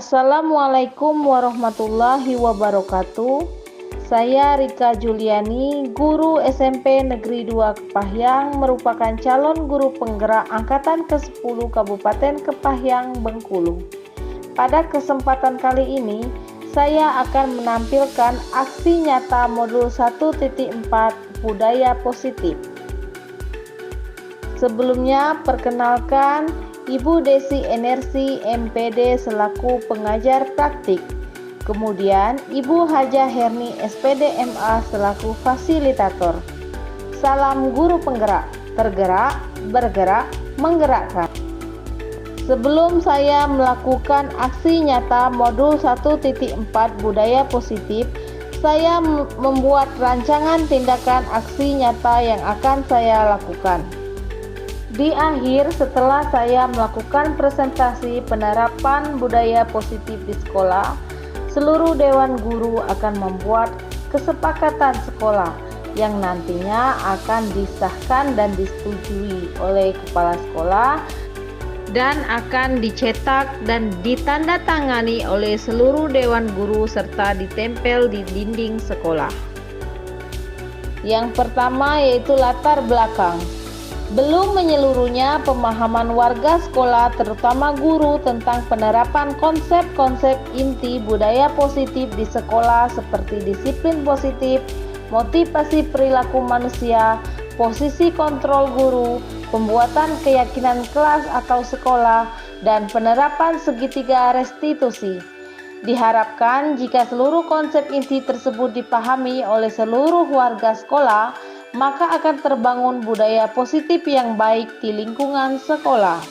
Assalamualaikum warahmatullahi wabarakatuh. Saya Rika Juliani, guru SMP Negeri 2 Kepahyang, merupakan calon guru penggerak angkatan ke-10 Kabupaten Kepahyang, Bengkulu. Pada kesempatan kali ini, saya akan menampilkan aksi nyata modul 1.4 Budaya Positif. Sebelumnya, perkenalkan Ibu Desi Enersi MPD selaku pengajar praktik. Kemudian Ibu Hajah Herni SPD MA selaku fasilitator. Salam guru penggerak, tergerak, bergerak, menggerakkan. Sebelum saya melakukan aksi nyata modul 1.4 Budaya Positif, saya membuat rancangan tindakan aksi nyata yang akan saya lakukan. Di akhir, setelah saya melakukan presentasi penerapan budaya positif di sekolah, seluruh dewan guru akan membuat kesepakatan sekolah yang nantinya akan disahkan dan disetujui oleh kepala sekolah dan akan dicetak dan ditandatangani oleh seluruh dewan guru serta ditempel di dinding sekolah. Yang pertama yaitu latar belakang. Belum menyeluruhnya pemahaman warga sekolah terutama guru tentang penerapan konsep-konsep inti budaya positif di sekolah seperti disiplin positif, motivasi perilaku manusia, posisi kontrol guru, pembuatan keyakinan kelas atau sekolah, dan penerapan segitiga restitusi. Diharapkan jika seluruh konsep inti tersebut dipahami oleh seluruh warga sekolah, maka akan terbangun budaya positif yang baik di lingkungan sekolah.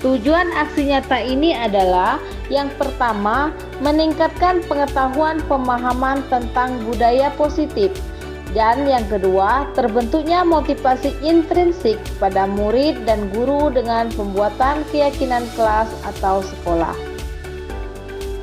Tujuan aksi nyata ini adalah yang pertama, meningkatkan pengetahuan pemahaman tentang budaya positif, dan yang kedua, terbentuknya motivasi intrinsik pada murid dan guru dengan pembuatan keyakinan kelas atau sekolah.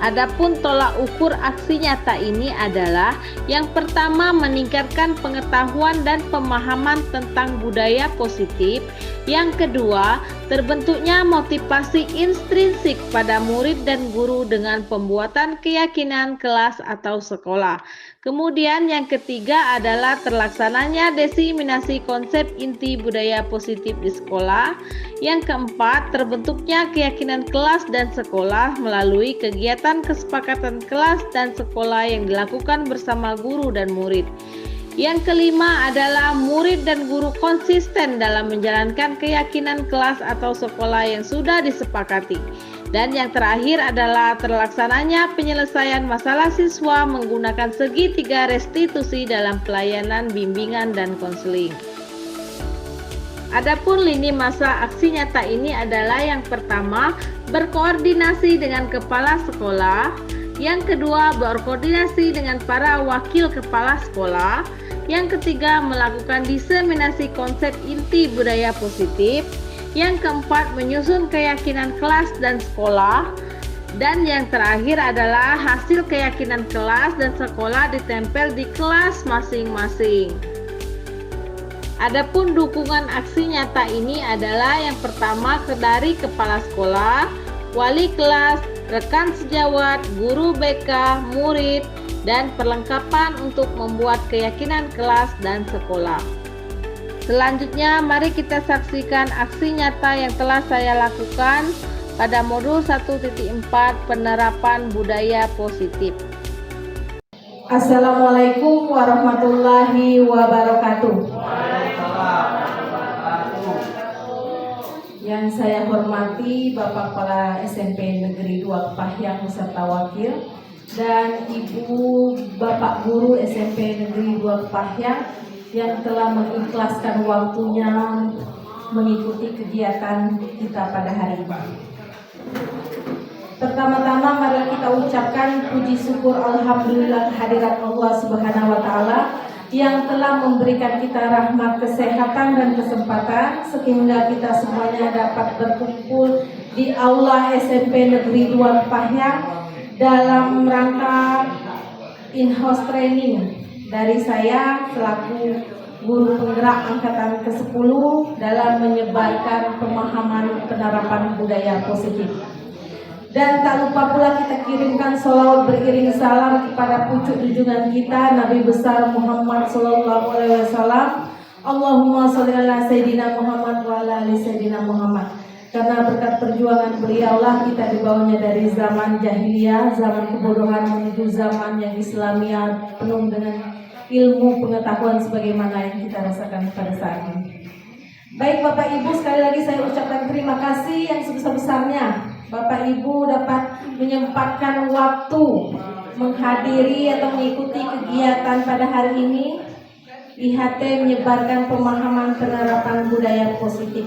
Adapun tolak ukur aksi nyata ini adalah yang pertama, meningkatkan pengetahuan dan pemahaman tentang budaya positif. Yang kedua, terbentuknya motivasi intrinsik pada murid dan guru dengan pembuatan keyakinan kelas atau sekolah. Kemudian yang ketiga adalah terlaksananya diseminasi konsep inti budaya positif di sekolah. Yang keempat, terbentuknya keyakinan kelas dan sekolah melalui kegiatan kesepakatan kelas dan sekolah yang dilakukan bersama guru dan murid. Yang kelima adalah murid dan guru konsisten dalam menjalankan keyakinan kelas atau sekolah yang sudah disepakati. Dan yang terakhir adalah terlaksananya penyelesaian masalah siswa menggunakan segitiga restitusi dalam pelayanan bimbingan dan konseling. Adapun lini masa aksi nyata ini adalah yang pertama, berkoordinasi dengan kepala sekolah, yang kedua, berkoordinasi dengan para wakil kepala sekolah, yang ketiga, melakukan diseminasi konsep inti budaya positif, yang keempat, menyusun keyakinan kelas dan sekolah, dan yang terakhir adalah hasil keyakinan kelas dan sekolah ditempel di kelas masing-masing. Adapun dukungan aksi nyata ini adalah yang pertama dari kepala sekolah, wali kelas, rekan sejawat, guru BK, murid, dan perlengkapan untuk membuat keyakinan kelas dan sekolah. Selanjutnya, mari kita saksikan aksi nyata yang telah saya lakukan pada modul 1.4 penerapan budaya positif. Assalamualaikum warahmatullahi wabarakatuh. Yang saya hormati Bapak Kepala SMP Negeri 2 Kepahyang beserta wakil, dan Ibu Bapak Guru SMP Negeri 2 Kepahyang yang telah mengikhlaskan waktunya mengikuti kegiatan kita pada hari ini. Pertama-tama mari kita ucapkan puji syukur alhamdulillah kehadirat Allah Subhanahu wa taala yang telah memberikan kita rahmat kesehatan dan kesempatan sehingga kita semuanya dapat berkumpul di aula SMP Negeri 2 Kepahyang dalam rangka in-house training dari saya selaku guru penggerak angkatan ke-10 dalam menyebarkan pemahaman penerapan budaya positif. Dan tak lupa pula kita kirimkan sholawat beriring salam kepada pucuk junjungan kita Nabi besar Muhammad sallallahu alaihi wasallam. Allahumma sholli ala sayyidina Muhammad wa ala ali sayyidina Muhammad. Karena berkat perjuangan beliaulah kita dibawanya dari zaman jahiliyah, zaman kebodohan menuju zaman yang Islamiyah penuh dengan ilmu pengetahuan sebagaimana yang kita rasakan pada saat ini. Baik Bapak Ibu, sekali lagi saya ucapkan terima kasih yang sebesar-besarnya Bapak Ibu dapat menyempatkan waktu menghadiri atau mengikuti kegiatan pada hari ini. IHT menyebarkan pemahaman penerapan budaya positif.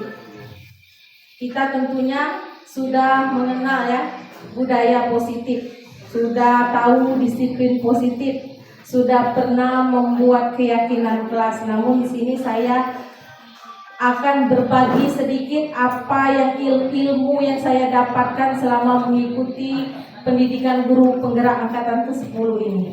Kita tentunya sudah mengenal ya budaya positif, sudah tahu disiplin positif, sudah pernah membuat keyakinan kelas. Namun di sini saya akan berbagi sedikit apa yang ilmu yang saya dapatkan selama mengikuti pendidikan guru penggerak angkatan ke-10 ini.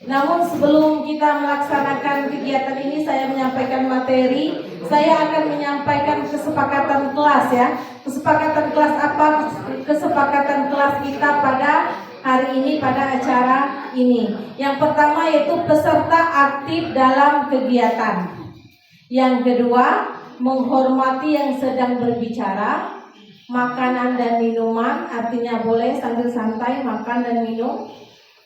Namun sebelum kita melaksanakan kegiatan ini, saya menyampaikan materi. Saya akan menyampaikan kesepakatan kelas ya. Kesepakatan kelas apa? Kesepakatan kelas kita pada hari ini, pada acara ini. Yang pertama yaitu peserta aktif dalam kegiatan. Yang kedua, menghormati yang sedang berbicara. Makanan dan minuman, artinya boleh sambil santai makan dan minum.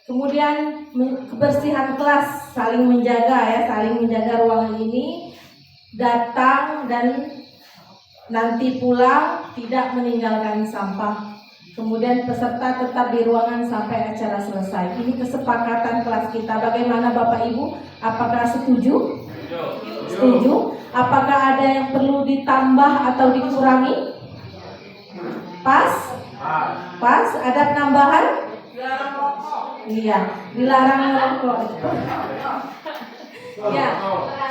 Kemudian kebersihan kelas, saling menjaga ya, saling menjaga ruangan ini. Datang dan nanti pulang, tidak meninggalkan sampah. Kemudian peserta tetap di ruangan sampai acara selesai. Ini kesepakatan kelas kita. Bagaimana Bapak Ibu? Apakah setuju? Setuju? Apakah ada yang perlu ditambah atau dikurangi? Pas? Pas? Ada penambahan? Iya, dilarang merokok. Ya,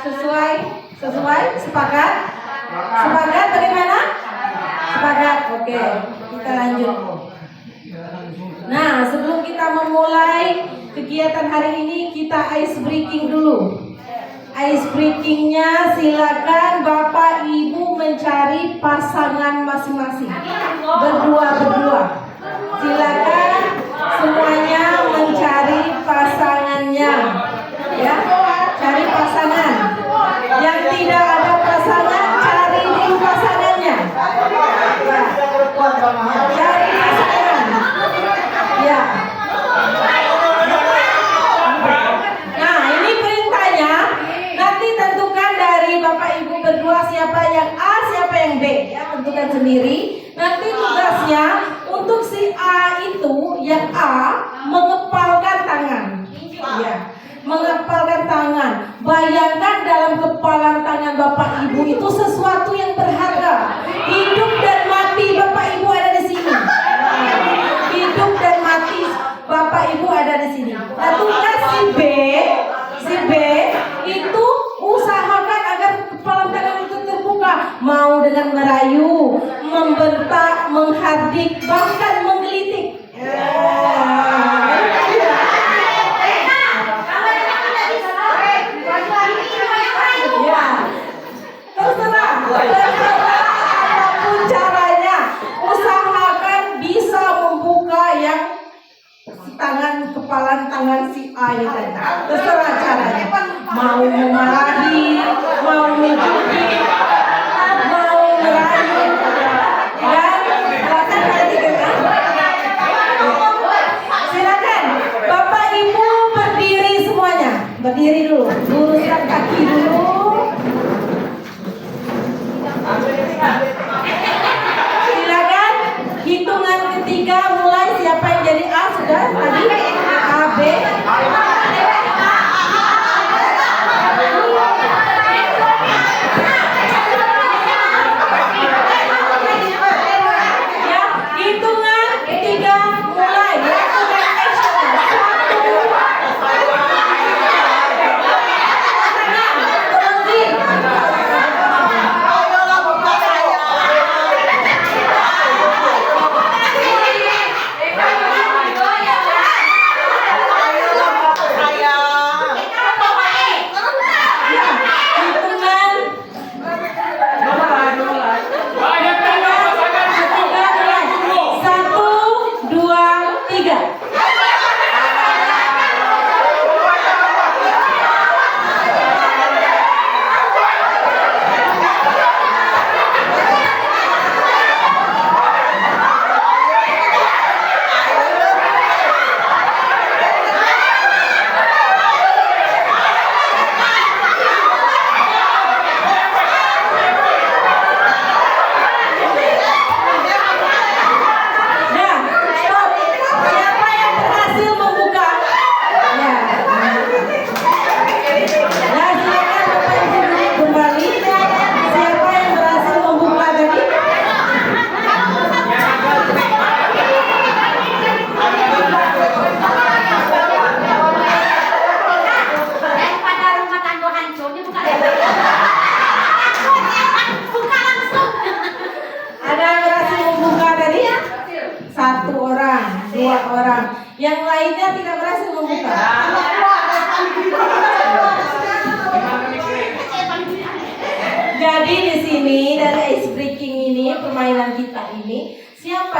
sesuai? Sepakat? Sepakat bagaimana? Sepakat, oke. Kita lanjut. Nah, sebelum kita memulai kegiatan hari ini, kita ice breaking dulu. Ice breakingnya silakan Bapak Ibu mencari pasangan masing-masing. Berdua. Silakan semuanya mencari pasangannya. Ya, cari pasangan. Yang tidak ada pasangan, cari dulu pasangannya. Cari pasangan. Ya. Nah, ini perintahnya. Nanti tentukan dari Bapak Ibu berdua siapa yang A, siapa yang B. Ya, tentukan sendiri. Nanti tugasnya untuk si A itu, yang A, mengepalkan tangan. Ya, mengepalkan tangan. Bayangkan dalam kepalan tangan Bapak Ibu itu sesuatu yang berharga. Hidup dan mati Bapak Ibu ada di sini. Hidup dan mati Bapak Ibu ada di sini. Nah, tugas si B itu usahakan agar kepalan tangan itu terbuka. Mau dengan merayu, membentak, menghardik, bahkan menggelitik. Terserah apapun caranya, usahakan bisa membuka yang tangan, kepalan tangan si A ini tadi. Terserah caranya. Mau memarahi, mau menjudi, mau merayu, silakan Bapak Ibu berdiri semuanya. Berdiri dulu, luruskan kaki dulu. Silakan hitungan ketiga mulai. Siapa yang jadi A sudah tadi? A, B. Ya, hitungan ketiga mulai. Lakukan action. 1,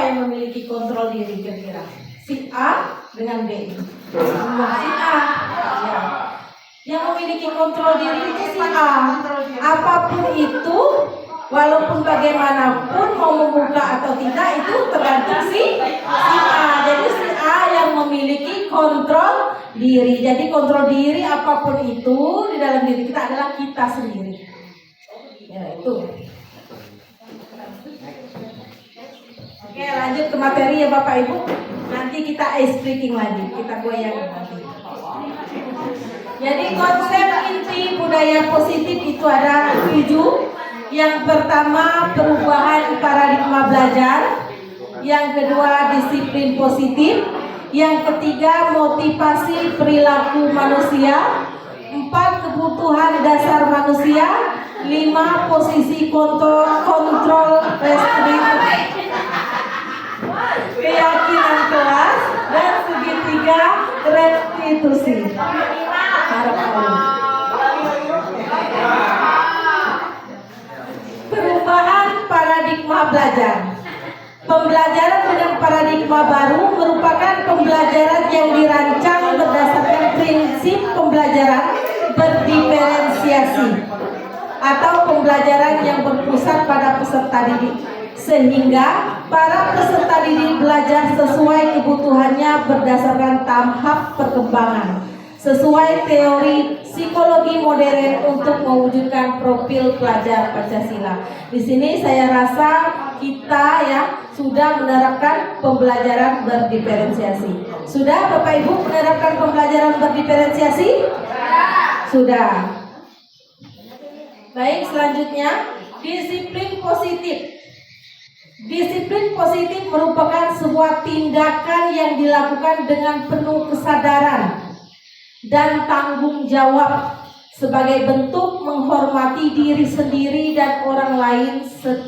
yang memiliki kontrol diri kira-kira? Si A dengan B. Si A. Ya. Yang memiliki kontrol diri itu si A. Apapun itu, walaupun bagaimanapun mau membuka atau tidak itu tergantung si A. Jadi si A yang memiliki kontrol diri. Jadi kontrol diri apapun itu di dalam diri kita adalah kita sendiri. Ya itu. Oke, lanjut ke materi ya Bapak Ibu. Nanti kita ice breaking lagi, kita goyang nanti. Jadi konsep inti budaya positif itu ada 7. Yang pertama perubahan paradigma belajar, yang kedua disiplin positif, yang ketiga motivasi perilaku manusia, 4 kebutuhan dasar manusia, 5 posisi kontrol restriktif, keyakinan kelas, dan segitiga restitusi. Perubahan paradigma belajar. Pembelajaran dengan paradigma baru merupakan pembelajaran yang dirancang berdasarkan prinsip pembelajaran berdiferensiasi atau pembelajaran yang berpusat pada peserta didik, sehingga para peserta didik belajar sesuai kebutuhannya berdasarkan tahap perkembangan, sesuai teori psikologi modern untuk mewujudkan profil pelajar Pancasila. Di sini saya rasa kita ya sudah menerapkan pembelajaran berdiferensiasi. Sudah Bapak Ibu menerapkan pembelajaran berdiferensiasi? Sudah. Baik, selanjutnya disiplin positif. Disiplin positif merupakan sebuah tindakan yang dilakukan dengan penuh kesadaran dan tanggung jawab sebagai bentuk menghormati diri sendiri dan orang lain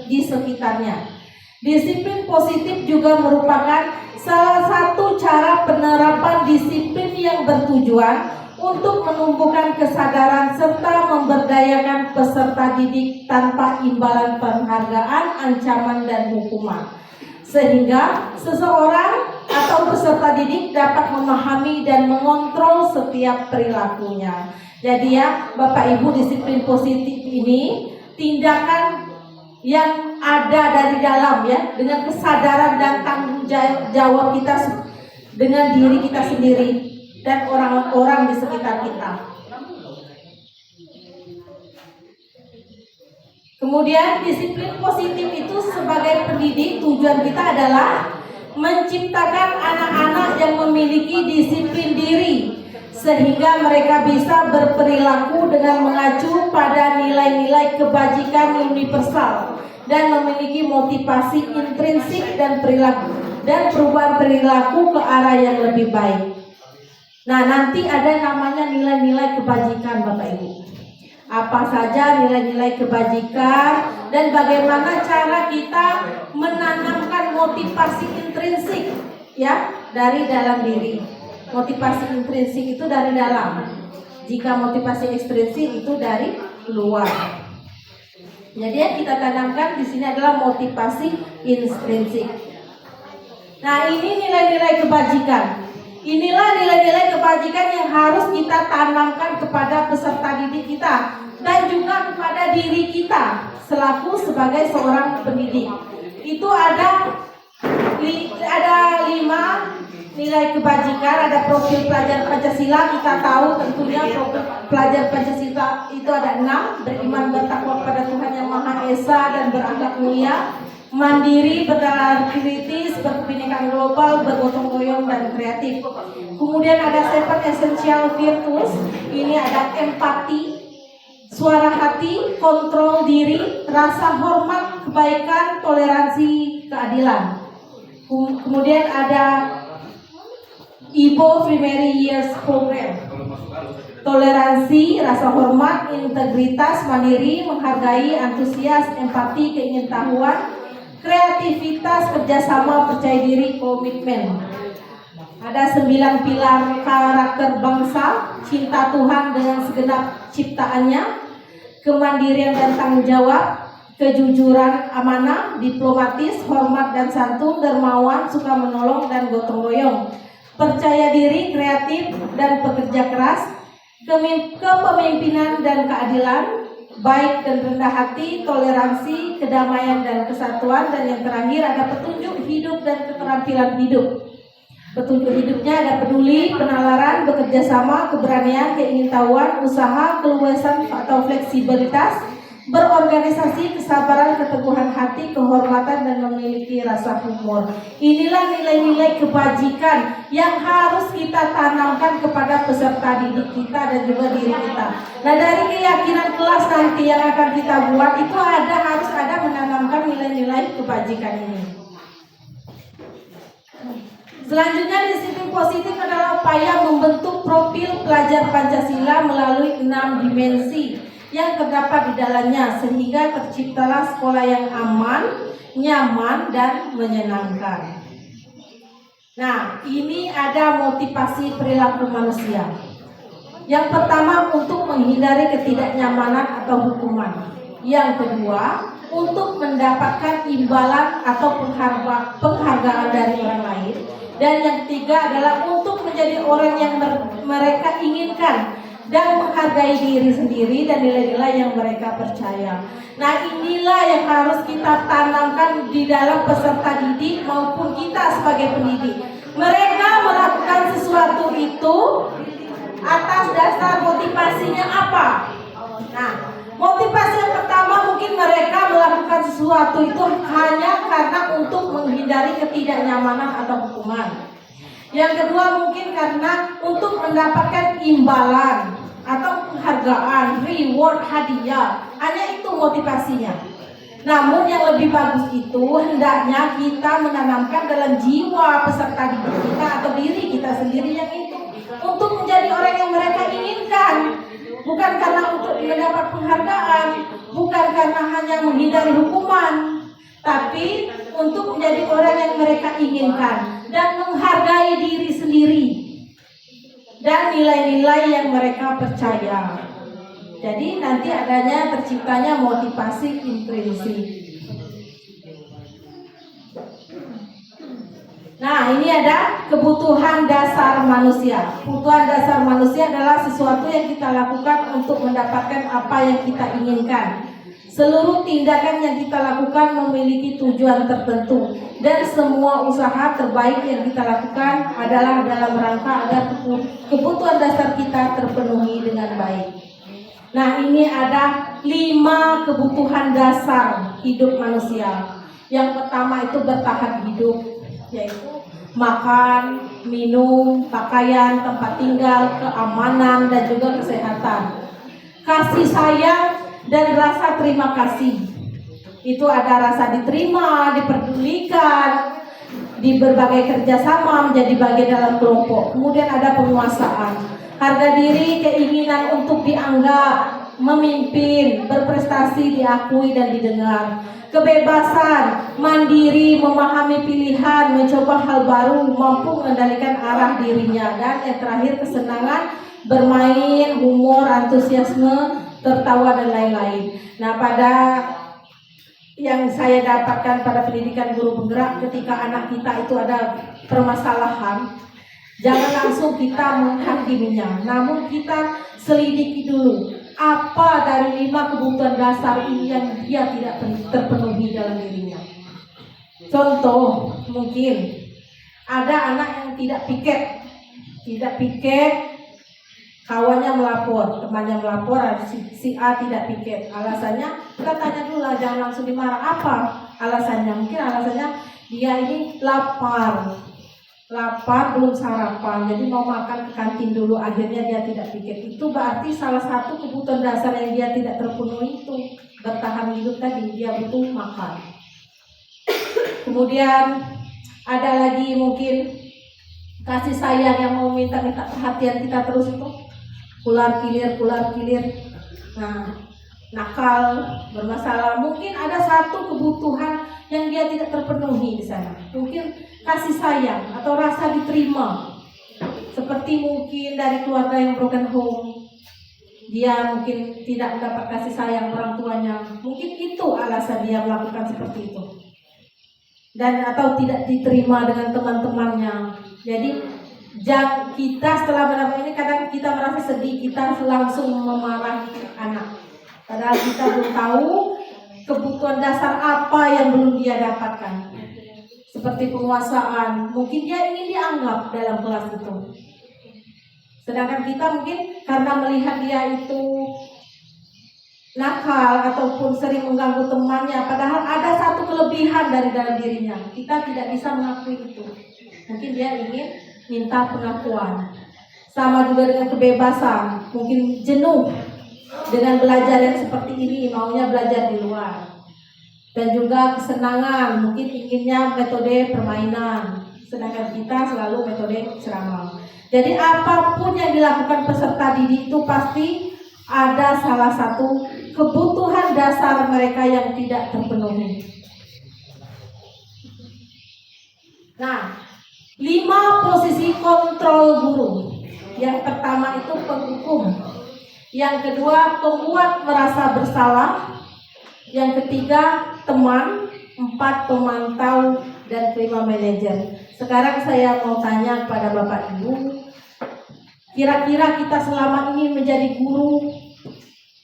di sekitarnya. Disiplin positif juga merupakan salah satu cara penerapan disiplin yang bertujuan untuk menumbuhkan kesadaran serta memberdayakan peserta didik tanpa imbalan penghargaan, ancaman, dan hukuman, sehingga seseorang atau peserta didik dapat memahami dan mengontrol setiap perilakunya. Jadi ya Bapak Ibu, disiplin positif ini tindakan yang ada dari dalam ya, dengan kesadaran dan tanggung jawab kita dengan diri kita sendiri dan orang-orang di sekitar kita. Kemudian disiplin positif itu sebagai pendidik, tujuan kita adalah menciptakan anak-anak yang memiliki disiplin diri sehingga mereka bisa berperilaku dengan mengacu pada nilai-nilai kebajikan universal dan memiliki motivasi intrinsik dan perilaku dan perubahan perilaku ke arah yang lebih baik. Nah, nanti ada namanya nilai-nilai kebajikan Bapak Ibu. Apa saja nilai-nilai kebajikan dan bagaimana cara kita menanamkan motivasi intrinsik ya dari dalam diri. Motivasi intrinsik itu dari dalam. Jika motivasi ekstrinsik itu dari luar. Jadi yang kita tanamkan di sini adalah motivasi intrinsik. Nah, ini nilai-nilai kebajikan. Inilah nilai-nilai kebajikan yang harus kita tanamkan kepada peserta didik kita dan juga kepada diri kita selaku sebagai seorang pendidik. Itu ada 5 nilai kebajikan. Ada profil pelajar Pancasila. Kita tahu tentunya profil pelajar Pancasila itu ada 6: beriman, bertakwa kepada Tuhan Yang Maha Esa dan berakhlak mulia, mandiri, bernalar kritis, berkebinekaan global, bergotong royong, dan kreatif. Kemudian ada 7 essential virtues. Ini ada empati, suara hati, kontrol diri, rasa hormat, kebaikan, toleransi, keadilan. Kemudian ada IBO Primary Years Program. Toleransi, rasa hormat, integritas, mandiri, menghargai, antusias, empati, keingintahuan, kreativitas, kerjasama, percaya diri, komitmen. Ada 9 pilar karakter bangsa: cinta Tuhan dengan segenap ciptaannya, kemandirian dan tanggung jawab, kejujuran, amanah, diplomatis, hormat dan santun, dermawan, suka menolong dan gotong royong, percaya diri, kreatif dan pekerja keras, kepemimpinan dan keadilan, baik dan rendah hati, toleransi, kedamaian dan kesatuan, dan yang terakhir ada petunjuk hidup dan keterampilan hidup. Petunjuk hidupnya ada peduli, penalaran, bekerja sama, keberanian, keingintahuan, usaha, keluasan atau fleksibilitas, berorganisasi, kesabaran, keteguhan hati, kehormatan, dan memiliki rasa humor. Inilah nilai-nilai kebajikan yang harus kita tanamkan kepada peserta didik kita dan juga diri kita. Nah, dari keyakinan kelas nanti yang akan kita buat itu harus ada menanamkan nilai-nilai kebajikan ini. Selanjutnya, disiplin positif adalah upaya membentuk profil pelajar Pancasila melalui 6 dimensi yang terdapat di dalamnya, sehingga terciptalah sekolah yang aman, nyaman, dan menyenangkan. Nah, ini ada motivasi perilaku manusia. Yang pertama, untuk menghindari ketidaknyamanan atau hukuman. Yang kedua, untuk mendapatkan imbalan atau penghargaan dari orang lain. Dan yang ketiga adalah untuk menjadi orang yang mereka inginkan dan menghargai diri sendiri dan nilai-nilai yang mereka percaya. Nah, inilah yang harus kita tanamkan di dalam peserta didik maupun kita sebagai pendidik. Mereka melakukan sesuatu itu atas dasar motivasinya apa? Nah, motivasi yang pertama mungkin mereka melakukan sesuatu itu hanya karena untuk menghindari ketidaknyamanan atau hukuman. Yang kedua mungkin karena untuk mendapatkan imbalan atau penghargaan, reward, hadiah. Hanya itu motivasinya. Namun yang lebih bagus itu hendaknya kita menanamkan dalam jiwa peserta didik kita atau diri kita sendiri yang itu untuk menjadi orang yang mereka inginkan. Bukan karena untuk mendapat penghargaan, bukan karena hanya menghindari hukuman, tapi untuk menjadi orang yang mereka inginkan dan menghargai diri sendiri dan nilai-nilai yang mereka percaya. Jadi nanti adanya terciptanya motivasi intrinsik. Nah, ini ada kebutuhan dasar manusia. Kebutuhan dasar manusia adalah sesuatu yang kita lakukan untuk mendapatkan apa yang kita inginkan. Seluruh tindakan yang kita lakukan memiliki tujuan tertentu, dan semua usaha terbaik yang kita lakukan adalah dalam rangka agar kebutuhan dasar kita terpenuhi dengan baik. Nah, ini ada 5 kebutuhan dasar hidup manusia. Yang pertama itu bertahan hidup, yaitu makan, minum, pakaian, tempat tinggal, keamanan, dan juga kesehatan. Kasih sayang dan rasa terima kasih. Itu ada rasa diterima, diperdulikan, di berbagai kerjasama, menjadi bagian dalam kelompok. Kemudian ada penguasaan, harga diri, keinginan untuk dianggap, memimpin, berprestasi, diakui dan didengar. Kebebasan, mandiri, memahami pilihan, mencoba hal baru, mampu mengendalikan arah dirinya. Dan yang terakhir kesenangan, bermain, humor, antusiasme, tertawa dan lain-lain. Nah, pada yang saya dapatkan pada pendidikan guru penggerak, ketika anak kita itu ada permasalahan, jangan langsung kita menghakiminya, namun kita selidiki dulu apa dari 5 kebutuhan dasar ini yang dia tidak terpenuhi dalam dirinya. Contoh, mungkin ada anak yang tidak piket, kawannya melapor, temannya melapor, si A tidak piket. Alasannya, kita tanya dulu lah, jangan langsung dimarah. Apa alasannya? Mungkin alasannya dia ini lapar, belum sarapan, jadi mau makan ke kantin dulu, akhirnya dia tidak piket. Itu berarti salah satu kebutuhan dasar yang dia tidak terpenuhi itu bertahan hidup tadi, dia butuh makan. Kemudian ada lagi mungkin kasih sayang yang mau minta perhatian kita terus itu kular kilir. Nah, nakal, bermasalah. Mungkin ada satu kebutuhan yang dia tidak terpenuhi di sana. Mungkin kasih sayang atau rasa diterima. Seperti mungkin dari keluarga yang broken home. dia mungkin tidak mendapat kasih sayang orang tuanya. Mungkin itu alasan dia melakukan seperti itu. Dan atau tidak diterima dengan teman-temannya. Jadi kita setelah mendapat ini kadang kita merasa sedih, kita langsung memarahi anak. Padahal kita belum tahu kebutuhan dasar apa yang belum dia dapatkan. Seperti penguasaan, mungkin dia ingin dianggap dalam kelas itu. Sedangkan kita mungkin karena melihat dia itu nakal ataupun sering mengganggu temannya, padahal ada satu kelebihan dari dalam dirinya. Kita tidak bisa mengakui itu. Mungkin dia ingin minta pengakuan. Sama juga dengan kebebasan, mungkin jenuh dengan belajar yang seperti ini, maunya belajar di luar. Dan juga kesenangan, mungkin inginnya metode permainan, sedangkan kita selalu metode ceramah. Jadi apapun yang dilakukan peserta didik itu pasti ada salah satu kebutuhan dasar mereka yang tidak terpenuhi. Nah, 5 posisi kontrol guru. Yang pertama itu penghukum, yang kedua pembuat merasa bersalah, yang ketiga teman, 4 pemantau, dan 5 manajer. Sekarang saya mau tanya kepada Bapak Ibu, kira-kira kita selama ini menjadi guru,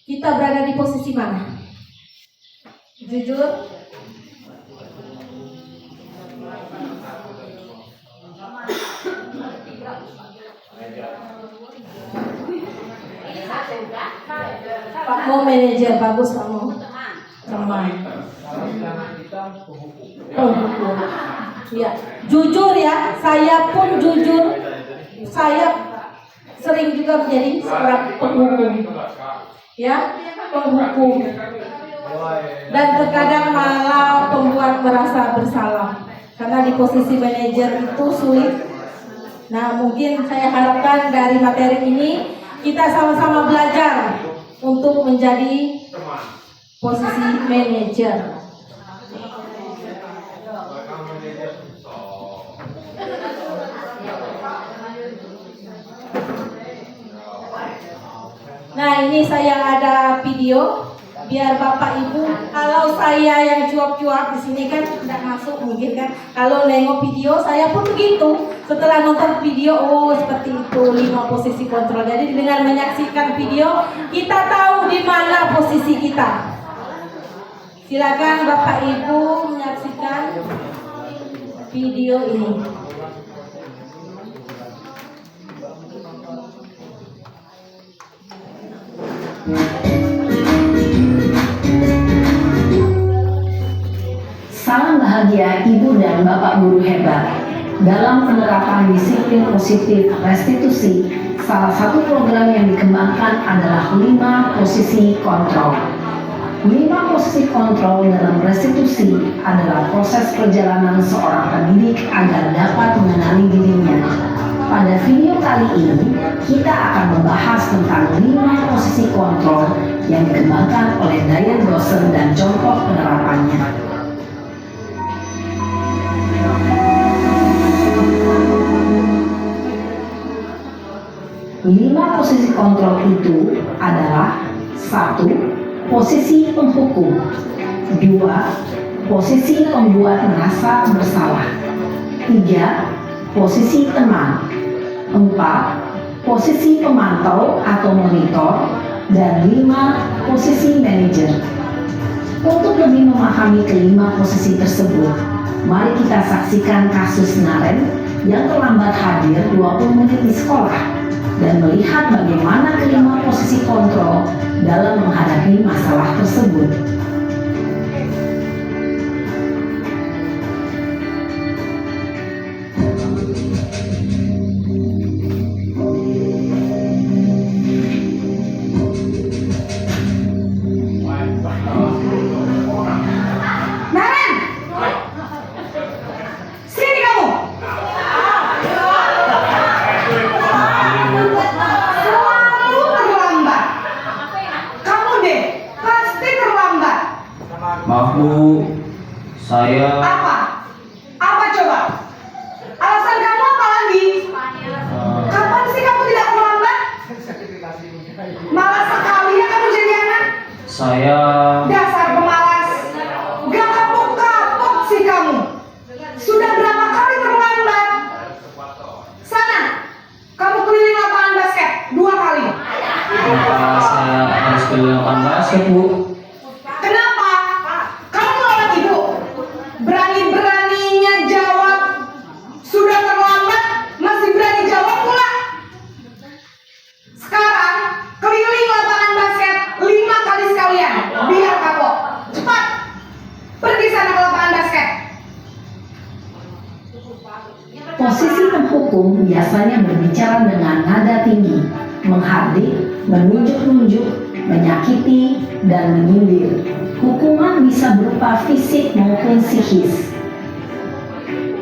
kita berada di posisi mana? Jujur? Pak Mo manajer, bagus Pak Mo. Teman. Penghukum. Ya, jujur ya, saya pun jujur, saya sering juga menjadi seorang penghukum. Ya, penghukum. Dan terkadang malah pembuat merasa bersalah. Karena di posisi manajer itu sulit. Nah, mungkin saya harapkan dari materi ini kita sama-sama belajar untuk menjadi posisi manajer. Nah, ini saya ada video biar Bapak Ibu, kalau saya yang cuap-cuap di sini kan tidak masuk mungkin kan. Kalau nengok video saya pun begitu. Setelah nonton video, oh seperti itu 5 posisi kontrol. Jadi dengan menyaksikan video kita tahu di mana posisi kita. Silakan Bapak Ibu menyaksikan video ini. Salam bahagia Ibu dan Bapak guru hebat. Dalam penerapan disiplin positif restitusi, salah satu program yang dikembangkan adalah 5 posisi kontrol. 5 posisi kontrol dalam restitusi adalah proses perjalanan seorang pendidik agar dapat mengenali dirinya. Pada video kali ini, kita akan membahas tentang 5 posisi kontrol yang dikembangkan oleh Diane Dawson dan contoh penerapannya. 5 posisi kontrol itu adalah 1. Posisi penghukum, 2. Posisi pembuat merasa bersalah, 3. Posisi teman, 4. Posisi pemantau atau monitor, dan 5. Posisi manajer. Untuk lebih memahami kelima posisi tersebut, mari kita saksikan kasus Naren yang terlambat hadir 20 menit di sekolah dan melihat bagaimana kelima posisi kontrol dalam menghadapi masalah tersebut. Maaf Bu, saya Apa coba? Alasan kamu apa lagi? Kapan sih kamu tidak terlambat? Malah Saya Dasar pemalas. Gak kapok-kapok sih kamu. Sudah berapa kali terlambat? Sana, kamu keliling lapangan basket 2 kali. kenapa saya harus keliling lapangan basket, Bu? Kenapa? Kamu melawan ibu. Berani-beraninya jawab. Sudah terlambat, masih berani jawab pula. Sekarang, keliling lapangan basket 5 kali sekalian. Biar kapok. Cepat. Pergi sana ke lapangan basket. Posisi penghukum biasanya berbicara dengan nada tinggi, menghardik, menunjuk-nunjuk, menyakiti, dan menyindir. Hukuman bisa berupa fisik maupun psikis.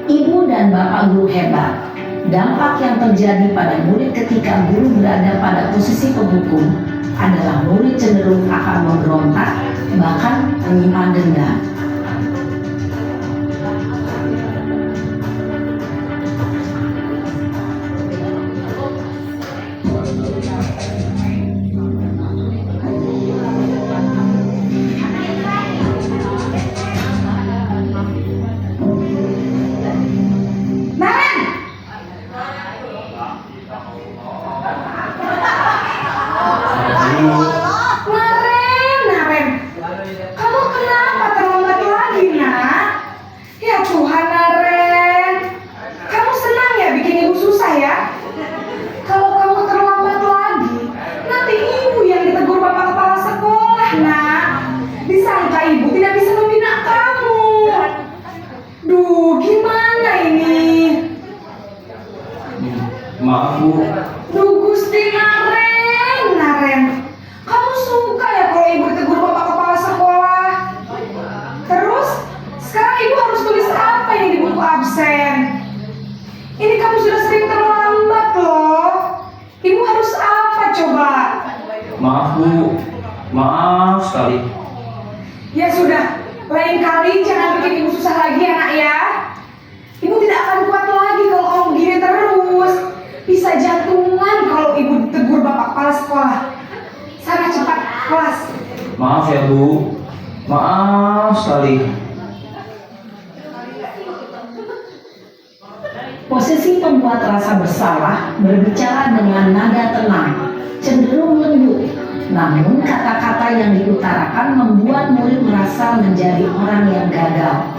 Ibu dan bapak guru hebat. Dampak yang terjadi pada murid ketika guru berada pada posisi penghukum adalah murid cenderung akan memberontak, bahkan menyimpan dendam. Naren! Naren. Kamu kenapa terlambat lagi, nak? Ya Tuhan, Naren. Kamu senang ya bikin ibu susah ya? Kalau kamu terlambat lagi, nanti ibu yang ditegur bapak kepala sekolah, nak. Disangka ibu tidak bisa membina kamu. Duh, gimana ini? Maaf, Bu. Duh, Gusti Naren. Kamu suka ya kalau ibu ditegur bapak kepala sekolah? Terus, sekarang ibu harus tulis apa yang di buku absen? Ini kamu sudah sering terlambat loh. Ibu harus apa coba? Maaf, Bu. Maaf sekali. Ya sudah, lain kali jangan bikin ibu susah lagi ya, nak ya. Ibu tidak akan kuat lagi kalau kamu begini terus. Bisa jantungan kalau ibu ditegur bapak kepala sekolah. Sana cepat kelas. Maaf ya, Bu. Maaf sekali. Posisi pembuat rasa bersalah berbicara dengan nada tenang, cenderung lembut. Namun kata-kata yang diutarakan membuat murid merasa menjadi orang yang gagal,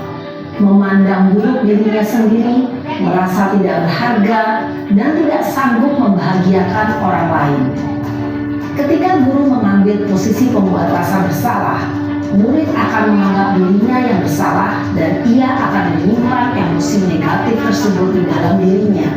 memandang buruk dirinya sendiri, merasa tidak berharga, dan tidak sanggup membahagiakan orang lain. Ketika guru mengambil posisi pembuat rasa bersalah, murid akan menganggap dirinya yang bersalah dan ia akan menyimpan emosi negatif tersebut di dalam dirinya.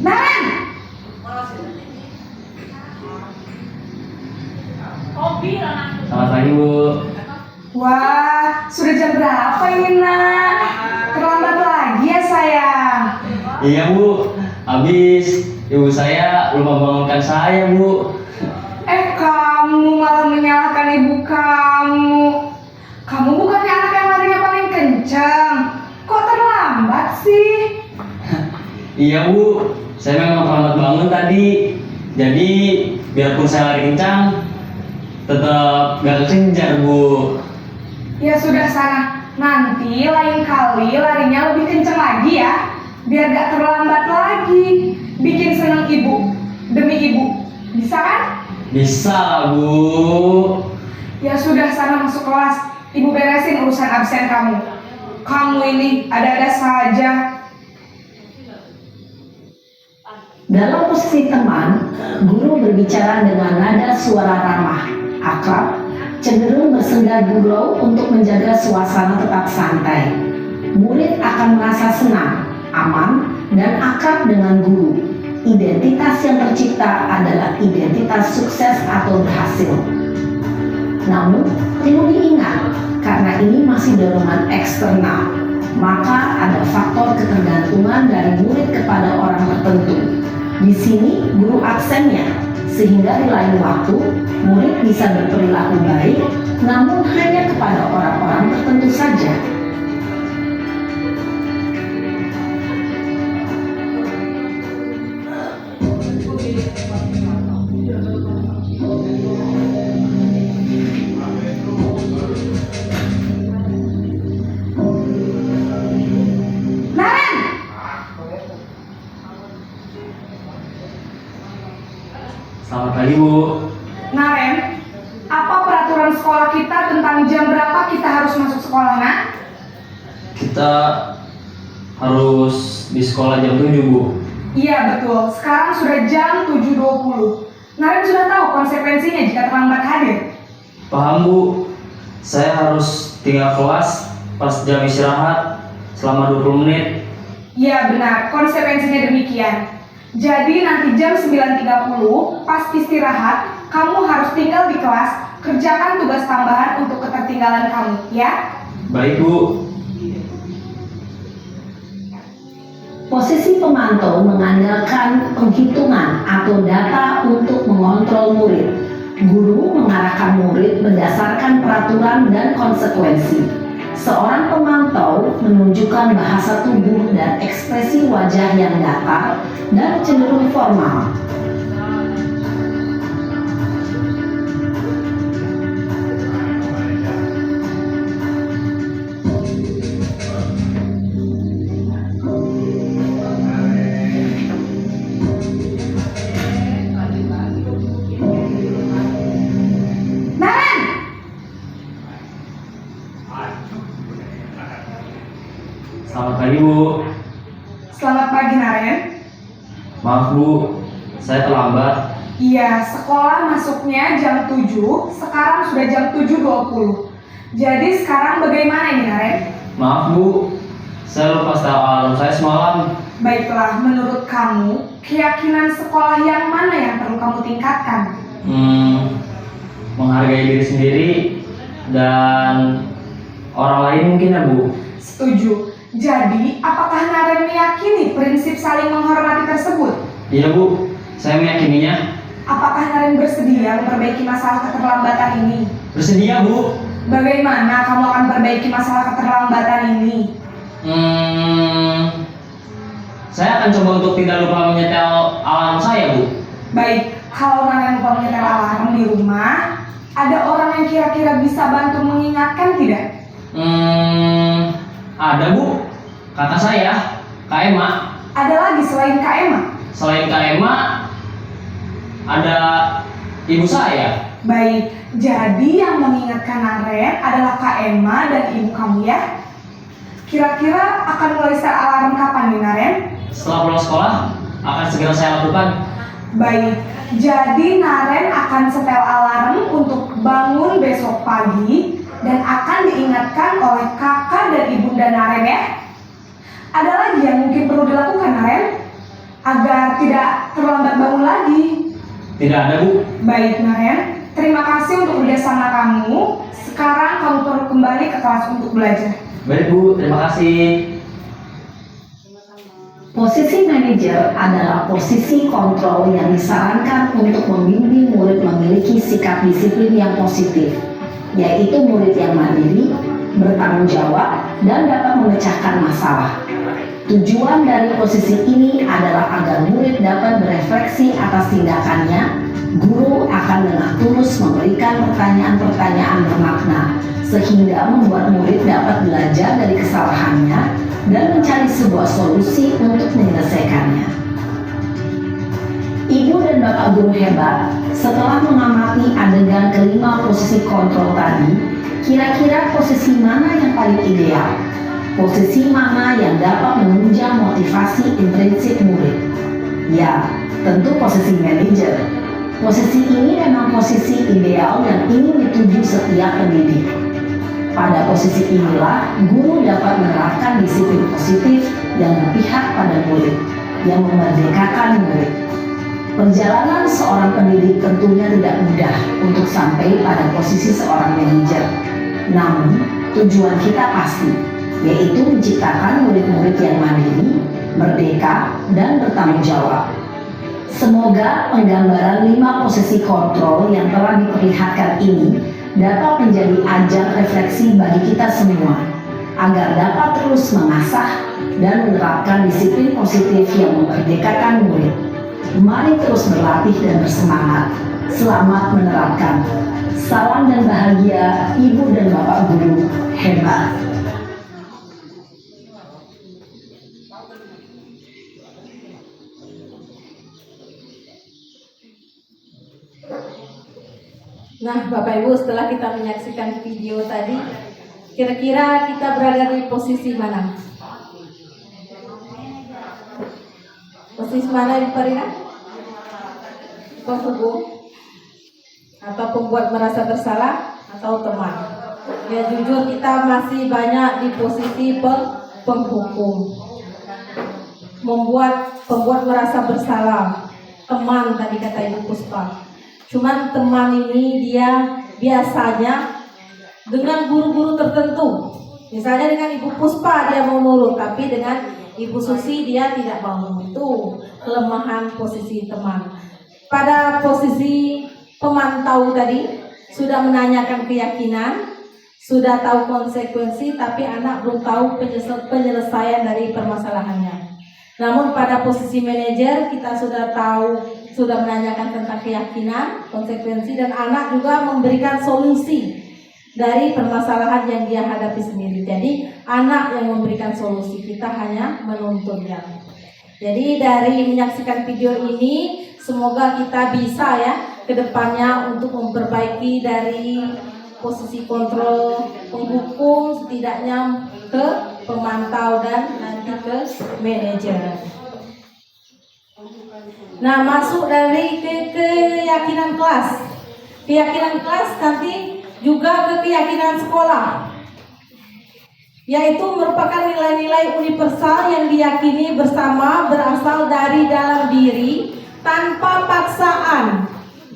Naren! Selamat pagi, Bu. Wah, sudah jam berapa ini, nak? Terlambat lagi ya, sayang. Iya, Bu. Habis ibu saya belum membangunkan saya, Bu. Kamu malah menyalahkan ibu kamu. Kamu bukannya anak yang larinya paling kencang. Kok terlambat sih? Iya, Bu. Saya memang terlambat bangun tadi. Jadi, biarpun saya lari kencang, tetap gak kekejar, Bu. Ya sudah sana. Nanti lain kali larinya lebih kencang lagi ya. Biar gak terlambat lagi. Bikin seneng ibu. Demi ibu. Bisa kan? Bisa, Bu. Ya sudah sana masuk kelas. Ibu beresin urusan absen kamu. Kamu ini ada-ada saja. Dalam posisi teman, guru berbicara dengan nada suara ramah, akrab, cenderung bersenda gurau untuk menjaga suasana tetap santai. Murid akan merasa senang, aman, dan akrab dengan guru. Identitas yang tercipta adalah identitas sukses atau berhasil. Namun, perlu diingat, karena ini masih dorongan eksternal, maka ada faktor ketergantungan dari murid kepada orang tertentu. Di sini, guru absennya sehingga di lain waktu murid bisa berperilaku baik, namun hanya kepada orang-orang tertentu saja. Naren, Selamat pagi, Bu. Naren, apa peraturan sekolah kita tentang jam berapa kita harus masuk sekolah, nak? Kita harus di sekolah jam 7, Bu. Iya betul, sekarang sudah jam 7.20. Naren sudah tahu konsekuensinya jika terlambat hadir. Paham, Bu. Saya harus tinggal kelas pas jam istirahat selama 20 menit. Iya benar, konsekuensinya demikian. Jadi nanti jam 9.30 pas istirahat, kamu harus tinggal di kelas, kerjakan tugas tambahan untuk ketertinggalan kamu, ya? Baik, Bu. Posisi pemantau mengandalkan penghitungan atau data untuk mengontrol murid. Guru mengarahkan murid berdasarkan peraturan dan konsekuensi. Seorang pemantau menunjukkan bahasa tubuh dan ekspresi wajah yang datar dan cenderung formal. Naren! Selamat pagi, Bu. Selamat pagi, Naren. Maaf, Bu. Saya terlambat. Iya, sekolah masuknya jam 7, sekarang sudah jam 7.20. Jadi sekarang bagaimana ini, Naren? Maaf, Bu. Saya lupa setel alarm saya semalam. Baiklah, menurut kamu, keyakinan sekolah yang mana yang perlu kamu tingkatkan? Menghargai diri sendiri dan orang lain mungkin, ya, Bu. Setuju. Jadi, apakah Naren meyakini prinsip saling menghormati tersebut? Iya, Bu. Saya meyakininya. Apakah Naren bersedia memperbaiki masalah keterlambatan ini? Bersedia, Bu. Bagaimana kamu akan perbaiki masalah keterlambatan ini? Saya akan coba untuk tidak lupa menyetel alarm saya, Bu. Baik, kalau Naren lupa menyetel alarm di rumah, ada orang yang kira-kira bisa bantu mengingatkan tidak? Ada, Bu. Kakak saya, Kak Emma. Ada lagi selain Kak Emma? Selain Kak Emma, ada ibu saya. Baik, jadi yang mengingatkan Naren adalah Kak Emma dan ibu kamu, ya? Kira-kira akan mulai set alarm kapan nih, Naren? Setelah pulang sekolah, akan segera saya lakukan. Baik, jadi Naren akan setel alarm untuk bangun besok pagi dan akan diingatkan oleh kakak dan ibunda Naren, ya? Ada lagi yang mungkin perlu dilakukan, Naren? Agar tidak terlambat bangun lagi. Tidak ada, Bu. Baik, Naren. Terima kasih untuk kerjasama kamu. Sekarang kamu perlu kembali ke kelas untuk belajar. Baik, Bu. Terima kasih. Posisi manajer adalah posisi kontrol yang disarankan untuk membimbing murid memiliki sikap disiplin yang positif, yaitu murid yang mandiri, bertanggung jawab, dan dapat memecahkan masalah. Tujuan dari posisi ini adalah agar murid dapat berefleksi atas tindakannya. Guru akan dengan tulus memberikan pertanyaan-pertanyaan bermakna, sehingga membuat murid dapat belajar dari kesalahannya dan mencari sebuah solusi untuk menyelesaikannya. Ibu dan Bapak guru hebat, setelah mengamati adegan kelima posisi kontrol tadi, kira-kira posisi mana yang paling ideal? Posisi mana yang dapat menunjang motivasi intrinsik murid? Ya, tentu posisi manajer. Posisi ini memang posisi ideal yang ingin dituju setiap pendidik. Pada posisi inilah, guru dapat menerapkan disiplin positif yang berpihak pada murid, yang memerdekakan murid. Perjalanan seorang pendidik tentunya tidak mudah untuk sampai pada posisi seorang manajer. Namun, tujuan kita pasti, yaitu menciptakan murid-murid yang mandiri, merdeka, dan bertanggung jawab. Semoga penggambaran 5 posisi kontrol yang telah diperlihatkan ini dapat menjadi ajang refleksi bagi kita semua, agar dapat terus mengasah dan menerapkan disiplin positif yang memerdekakan murid. Mari terus berlatih dan bersemangat. Selamat menerapkan. Salam dan bahagia Ibu dan Bapak Guru hebat. Nah, Bapak Ibu, setelah kita menyaksikan video tadi, kira-kira kita berada di posisi mana? Posisi mana di Farina? Penghukum? Atau pembuat merasa bersalah? Atau teman? Ya, jujur kita masih banyak di posisi penghukum. Pembuat merasa bersalah. Teman tadi kata Ibu Puspa. Cuman teman ini dia biasanya dengan guru-guru tertentu. Misalnya dengan Ibu Puspa dia mau nurut, tapi dengan Ibu Susi dia tidak mau. Itu kelemahan posisi teman. Pada posisi pemantau tadi sudah menanyakan keyakinan, sudah tahu konsekuensi, tapi anak belum tahu penyelesaian dari permasalahannya. Namun pada posisi manajer kita sudah tahu, sudah menanyakan tentang keyakinan, konsekuensi, dan anak juga memberikan solusi dari permasalahan yang dia hadapi sendiri. Jadi anak yang memberikan solusi, kita hanya menuntunnya. Jadi dari menyaksikan video ini, semoga kita bisa ya ke depannya untuk memperbaiki dari posisi kontrol penghukum setidaknya ke pemantau dan nanti ke manajer. Nah, masuk dari keyakinan kelas. Keyakinan kelas nanti juga ke keyakinan sekolah, yaitu merupakan nilai-nilai universal yang diyakini bersama berasal dari dalam diri tanpa paksaan.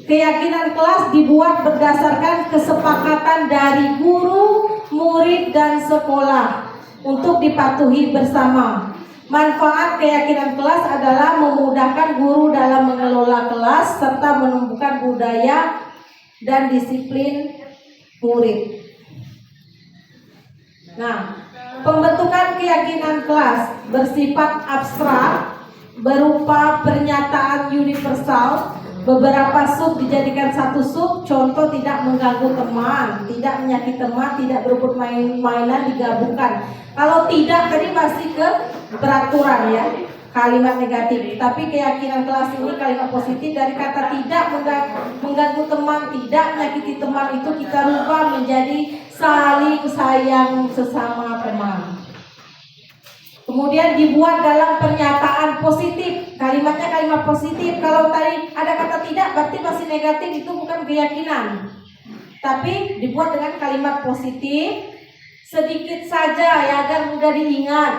Keyakinan kelas dibuat berdasarkan kesepakatan dari guru, murid, dan sekolah untuk dipatuhi bersama. Manfaat keyakinan kelas adalah memudahkan guru dalam mengelola kelas serta menumbuhkan budaya dan disiplin murid. Nah, pembentukan keyakinan kelas bersifat abstrak berupa pernyataan universal. Beberapa sub dijadikan satu sub, contoh tidak mengganggu teman, tidak menyakiti teman, tidak berebut mainan digabungkan. Kalau tidak tadi masih ke peraturan ya, kalimat negatif. Tapi keyakinan kelas ini kalimat positif dari kata tidak mengganggu teman, tidak menyakiti teman itu kita rubah menjadi saling sayang sesama teman. Kemudian dibuat dalam pernyataan positif. Kalimatnya kalimat positif. Kalau tadi ada kata tidak berarti masih negatif, itu bukan keyakinan. Tapi dibuat dengan kalimat positif, sedikit saja ya agar mudah diingat,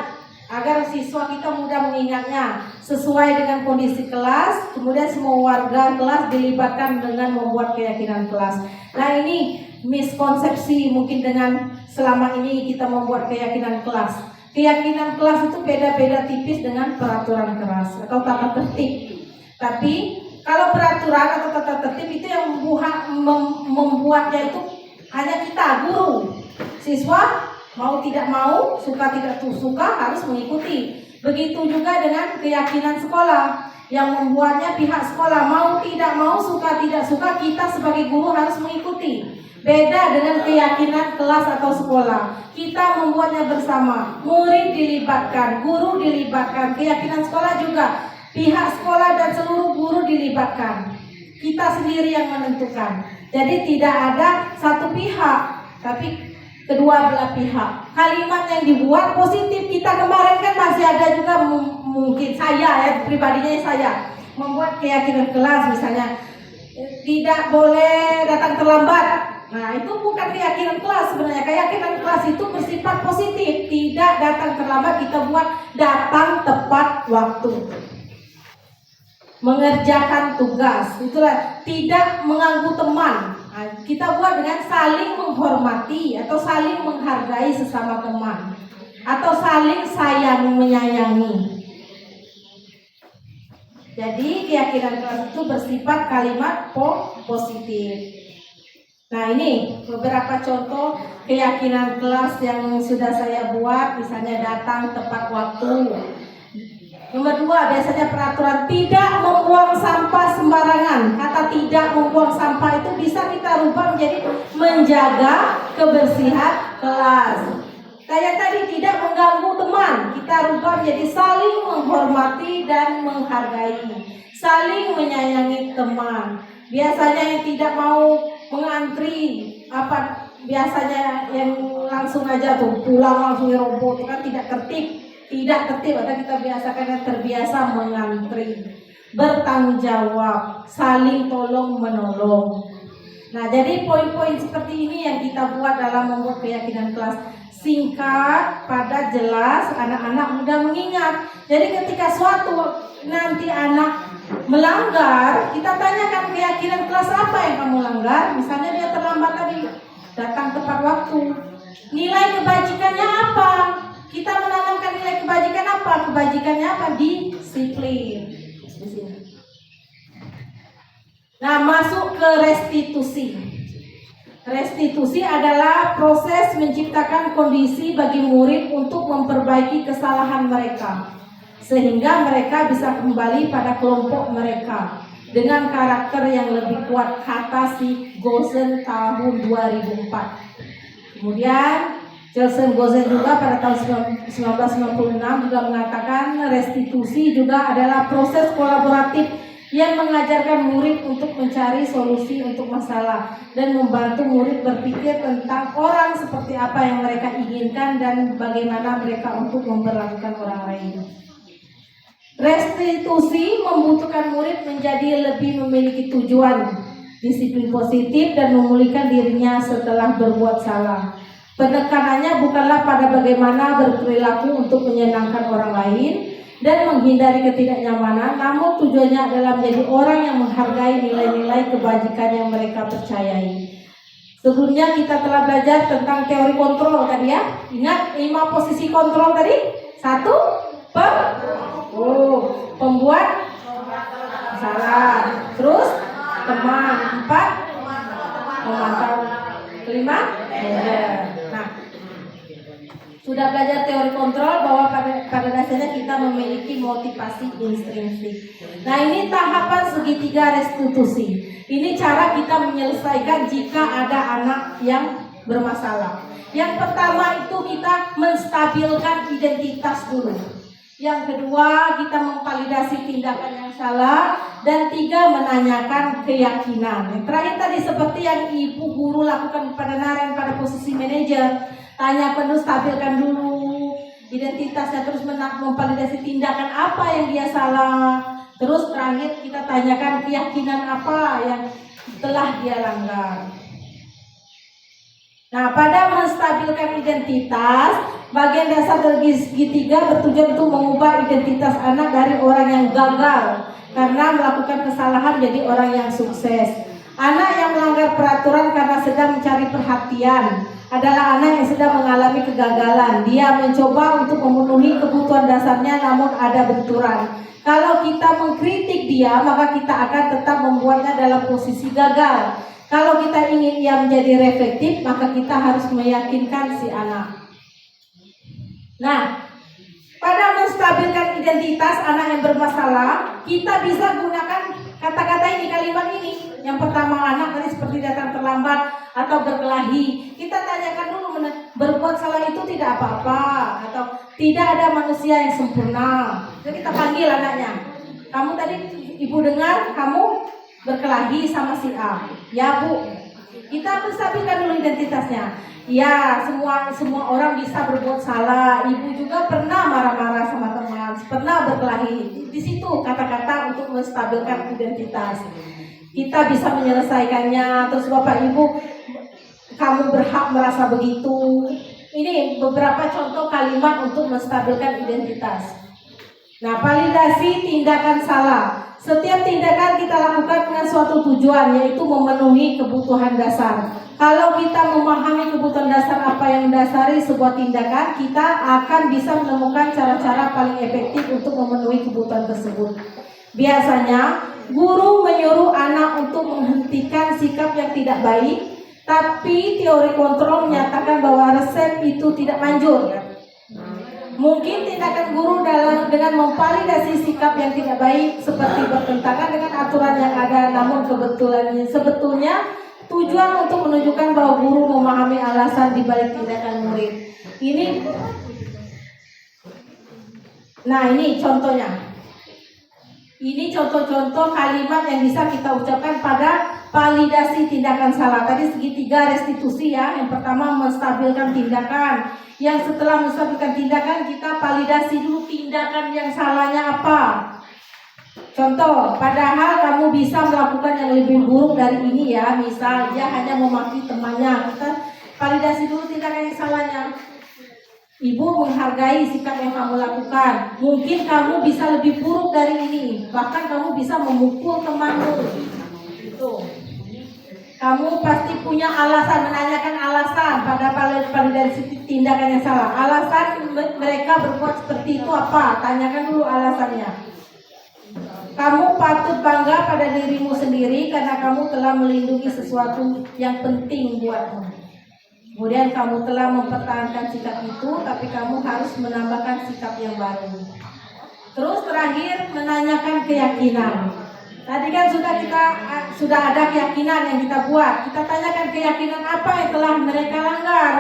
agar siswa kita mudah mengingatnya, sesuai dengan kondisi kelas. Kemudian semua warga kelas dilibatkan dengan membuat keyakinan kelas. Nah, ini miskonsepsi mungkin dengan selama ini kita membuat keyakinan kelas. Keyakinan kelas itu beda-beda tipis dengan peraturan kelas atau tata tertib. Tapi kalau peraturan atau tata tertib itu yang membuatnya itu hanya kita, guru. Siswa mau tidak mau, suka tidak suka harus mengikuti. Begitu juga dengan keyakinan sekolah, yang membuatnya pihak sekolah, mau tidak mau, suka tidak suka, kita sebagai guru harus mengikuti. Beda dengan keyakinan kelas atau sekolah, kita membuatnya bersama, murid dilibatkan, guru dilibatkan, keyakinan sekolah juga, pihak sekolah dan seluruh guru dilibatkan. Kita sendiri yang menentukan. Jadi tidak ada satu pihak, tapi kedua belah pihak. Kalimat yang dibuat positif. Kita kemarin kan masih ada juga mungkin saya ya, pribadinya saya membuat keyakinan kelas misalnya tidak boleh datang terlambat. Nah, itu bukan keyakinan kelas sebenarnya. Keyakinan kelas itu bersifat positif. Tidak datang terlambat, kita buat datang tepat waktu. Mengerjakan tugas, itulah tidak mengganggu teman. Nah, kita buat dengan saling menghormati atau saling menghargai sesama teman, atau saling sayang menyayangi. Jadi keyakinan kelas itu bersifat kalimat positif. Nah, ini beberapa contoh keyakinan kelas yang sudah saya buat, misalnya datang tepat waktu. Nomor 2, biasanya peraturan tidak membuang sampah sembarangan. Kata tidak membuang sampah itu bisa kita rubah menjadi menjaga kebersihan kelas. Kayak tadi tidak mengganggu teman, kita rubah menjadi saling menghormati dan menghargai, saling menyayangi teman. Biasanya yang tidak mau mengantri, biasanya yang langsung aja tuh pulang langsung robot kan tidak tertib. Tidak tertib, atau kita biasakan yang terbiasa mengantri, bertanggung jawab, saling tolong menolong. Nah, jadi poin-poin seperti ini yang kita buat dalam membuat keyakinan kelas. Singkat, padat, jelas, anak-anak mudah mengingat. Jadi ketika suatu nanti anak melanggar, kita tanyakan keyakinan kelas apa yang kamu langgar. Misalnya dia terlambat tadi, datang tepat waktu. Nilai kebajikannya apa? Kita menanamkan nilai kebajikan apa? Kebajikannya apa? Disiplin. Di sini. Nah, masuk ke restitusi. Restitusi adalah proses menciptakan kondisi bagi murid untuk memperbaiki kesalahan mereka, sehingga mereka bisa kembali pada kelompok mereka dengan karakter yang lebih kuat, kata si Gosen tahun 2004. Kemudian Jelsen Gosen juga pada tahun 1996 juga mengatakan restitusi juga adalah proses kolaboratif yang mengajarkan murid untuk mencari solusi untuk masalah dan membantu murid berpikir tentang orang seperti apa yang mereka inginkan dan bagaimana mereka untuk memperlakukan orang lain. Restitusi membutuhkan murid menjadi lebih memiliki tujuan, disiplin positif dan memulihkan dirinya setelah berbuat salah. Penekanannya bukanlah pada bagaimana berperilaku untuk menyenangkan orang lain dan menghindari ketidaknyamanan, namun tujuannya adalah menjadi orang yang menghargai nilai-nilai kebajikan yang mereka percayai. Sebelumnya kita telah belajar tentang teori kontrol tadi ya. Ingat 5 posisi kontrol tadi? 1, pembuat salah. Terus teman. 4, memantau. 5, nah, sudah belajar teori kontrol bahwa pada dasarnya kita memiliki motivasi intrinsik. Nah, ini tahapan segitiga restitusi. Ini cara kita menyelesaikan jika ada anak yang bermasalah. Yang pertama itu kita menstabilkan identitas dulu. Yang kedua kita memvalidasi tindakan yang salah. Dan 3 menanyakan keyakinan. Yang terakhir tadi seperti yang ibu guru lakukan pada Naren pada posisi manajer. Tanya penuh, stabilkan dulu identitasnya, terus memvalidasi tindakan apa yang dia salah. Terus terakhir kita tanyakan keyakinan apa yang telah dia langgar. Nah, pada menstabilkan identitas, bagian dasar dari segitiga bertujuan untuk mengubah identitas anak dari orang yang gagal karena melakukan kesalahan jadi orang yang sukses. Anak yang melanggar peraturan karena sedang mencari perhatian adalah anak yang sedang mengalami kegagalan. Dia mencoba untuk memenuhi kebutuhan dasarnya namun ada benturan. Kalau kita mengkritik dia, maka kita akan tetap membuatnya dalam posisi gagal. Kalau kita ingin ia menjadi reflektif, maka kita harus meyakinkan si anak. Nah, pada menstabilkan identitas anak yang bermasalah, kita bisa gunakan kata-kata ini, kalimat ini. Yang pertama, anak tadi seperti datang terlambat atau berkelahi. Kita tanyakan dulu, berbuat salah itu tidak apa-apa atau tidak ada manusia yang sempurna. Jadi kita panggil anaknya. Kamu tadi ibu dengar kamu berkelahi sama si A. Ya bu. Kita menstabilkan dulu identitasnya. Ya, semua orang bisa berbuat salah. Ibu juga pernah marah-marah sama teman, pernah berkelahi. Di situ kata-kata untuk menstabilkan identitas. Kita bisa menyelesaikannya. Terus Bapak Ibu, kamu berhak merasa begitu. Ini beberapa contoh kalimat untuk menstabilkan identitas. Nah, validasi tindakan salah. Setiap tindakan kita lakukan dengan suatu tujuan, yaitu memenuhi kebutuhan dasar. Kalau kita memahami kebutuhan dasar apa yang mendasari sebuah tindakan, kita akan bisa menemukan cara-cara paling efektif untuk memenuhi kebutuhan tersebut. Biasanya, guru menyuruh anak untuk menghentikan sikap yang tidak baik, tapi teori kontrol menyatakan bahwa resep itu tidak manjur. Mungkin tindakan guru dengan memvalidasi sikap yang tidak baik seperti bertentangan dengan aturan yang ada, namun sebetulnya tujuan untuk menunjukkan bahwa guru memahami alasan dibalik tindakan murid. Ini contohnya. Ini contoh-contoh kalimat yang bisa kita ucapkan pada validasi tindakan salah. Tadi segitiga restitusi ya. Yang pertama menstabilkan tindakan. Yang setelah menstabilkan tindakan, kita validasi dulu tindakan yang salahnya apa. Contoh, padahal kamu bisa melakukan yang lebih buruk dari ini ya. Misal dia hanya memaki temannya, kita validasi dulu tindakan yang salahnya. Ibu menghargai sikap yang kamu lakukan. Mungkin kamu bisa lebih buruk dari ini. Bahkan kamu bisa memukul temanmu. Itu. Kamu pasti punya alasan, menanyakan alasan pada validasi tindakan yang salah. Alasan mereka berbuat seperti itu apa? Tanyakan dulu alasannya. Kamu patut bangga pada dirimu sendiri karena kamu telah melindungi sesuatu yang penting buatmu. Kemudian kamu telah mempertahankan sikap itu, tapi kamu harus menambahkan sikap yang baru. Terus terakhir menanyakan keyakinan. Tadi kan sudah ada keyakinan yang kita buat. Kita tanyakan keyakinan apa yang telah mereka langgar.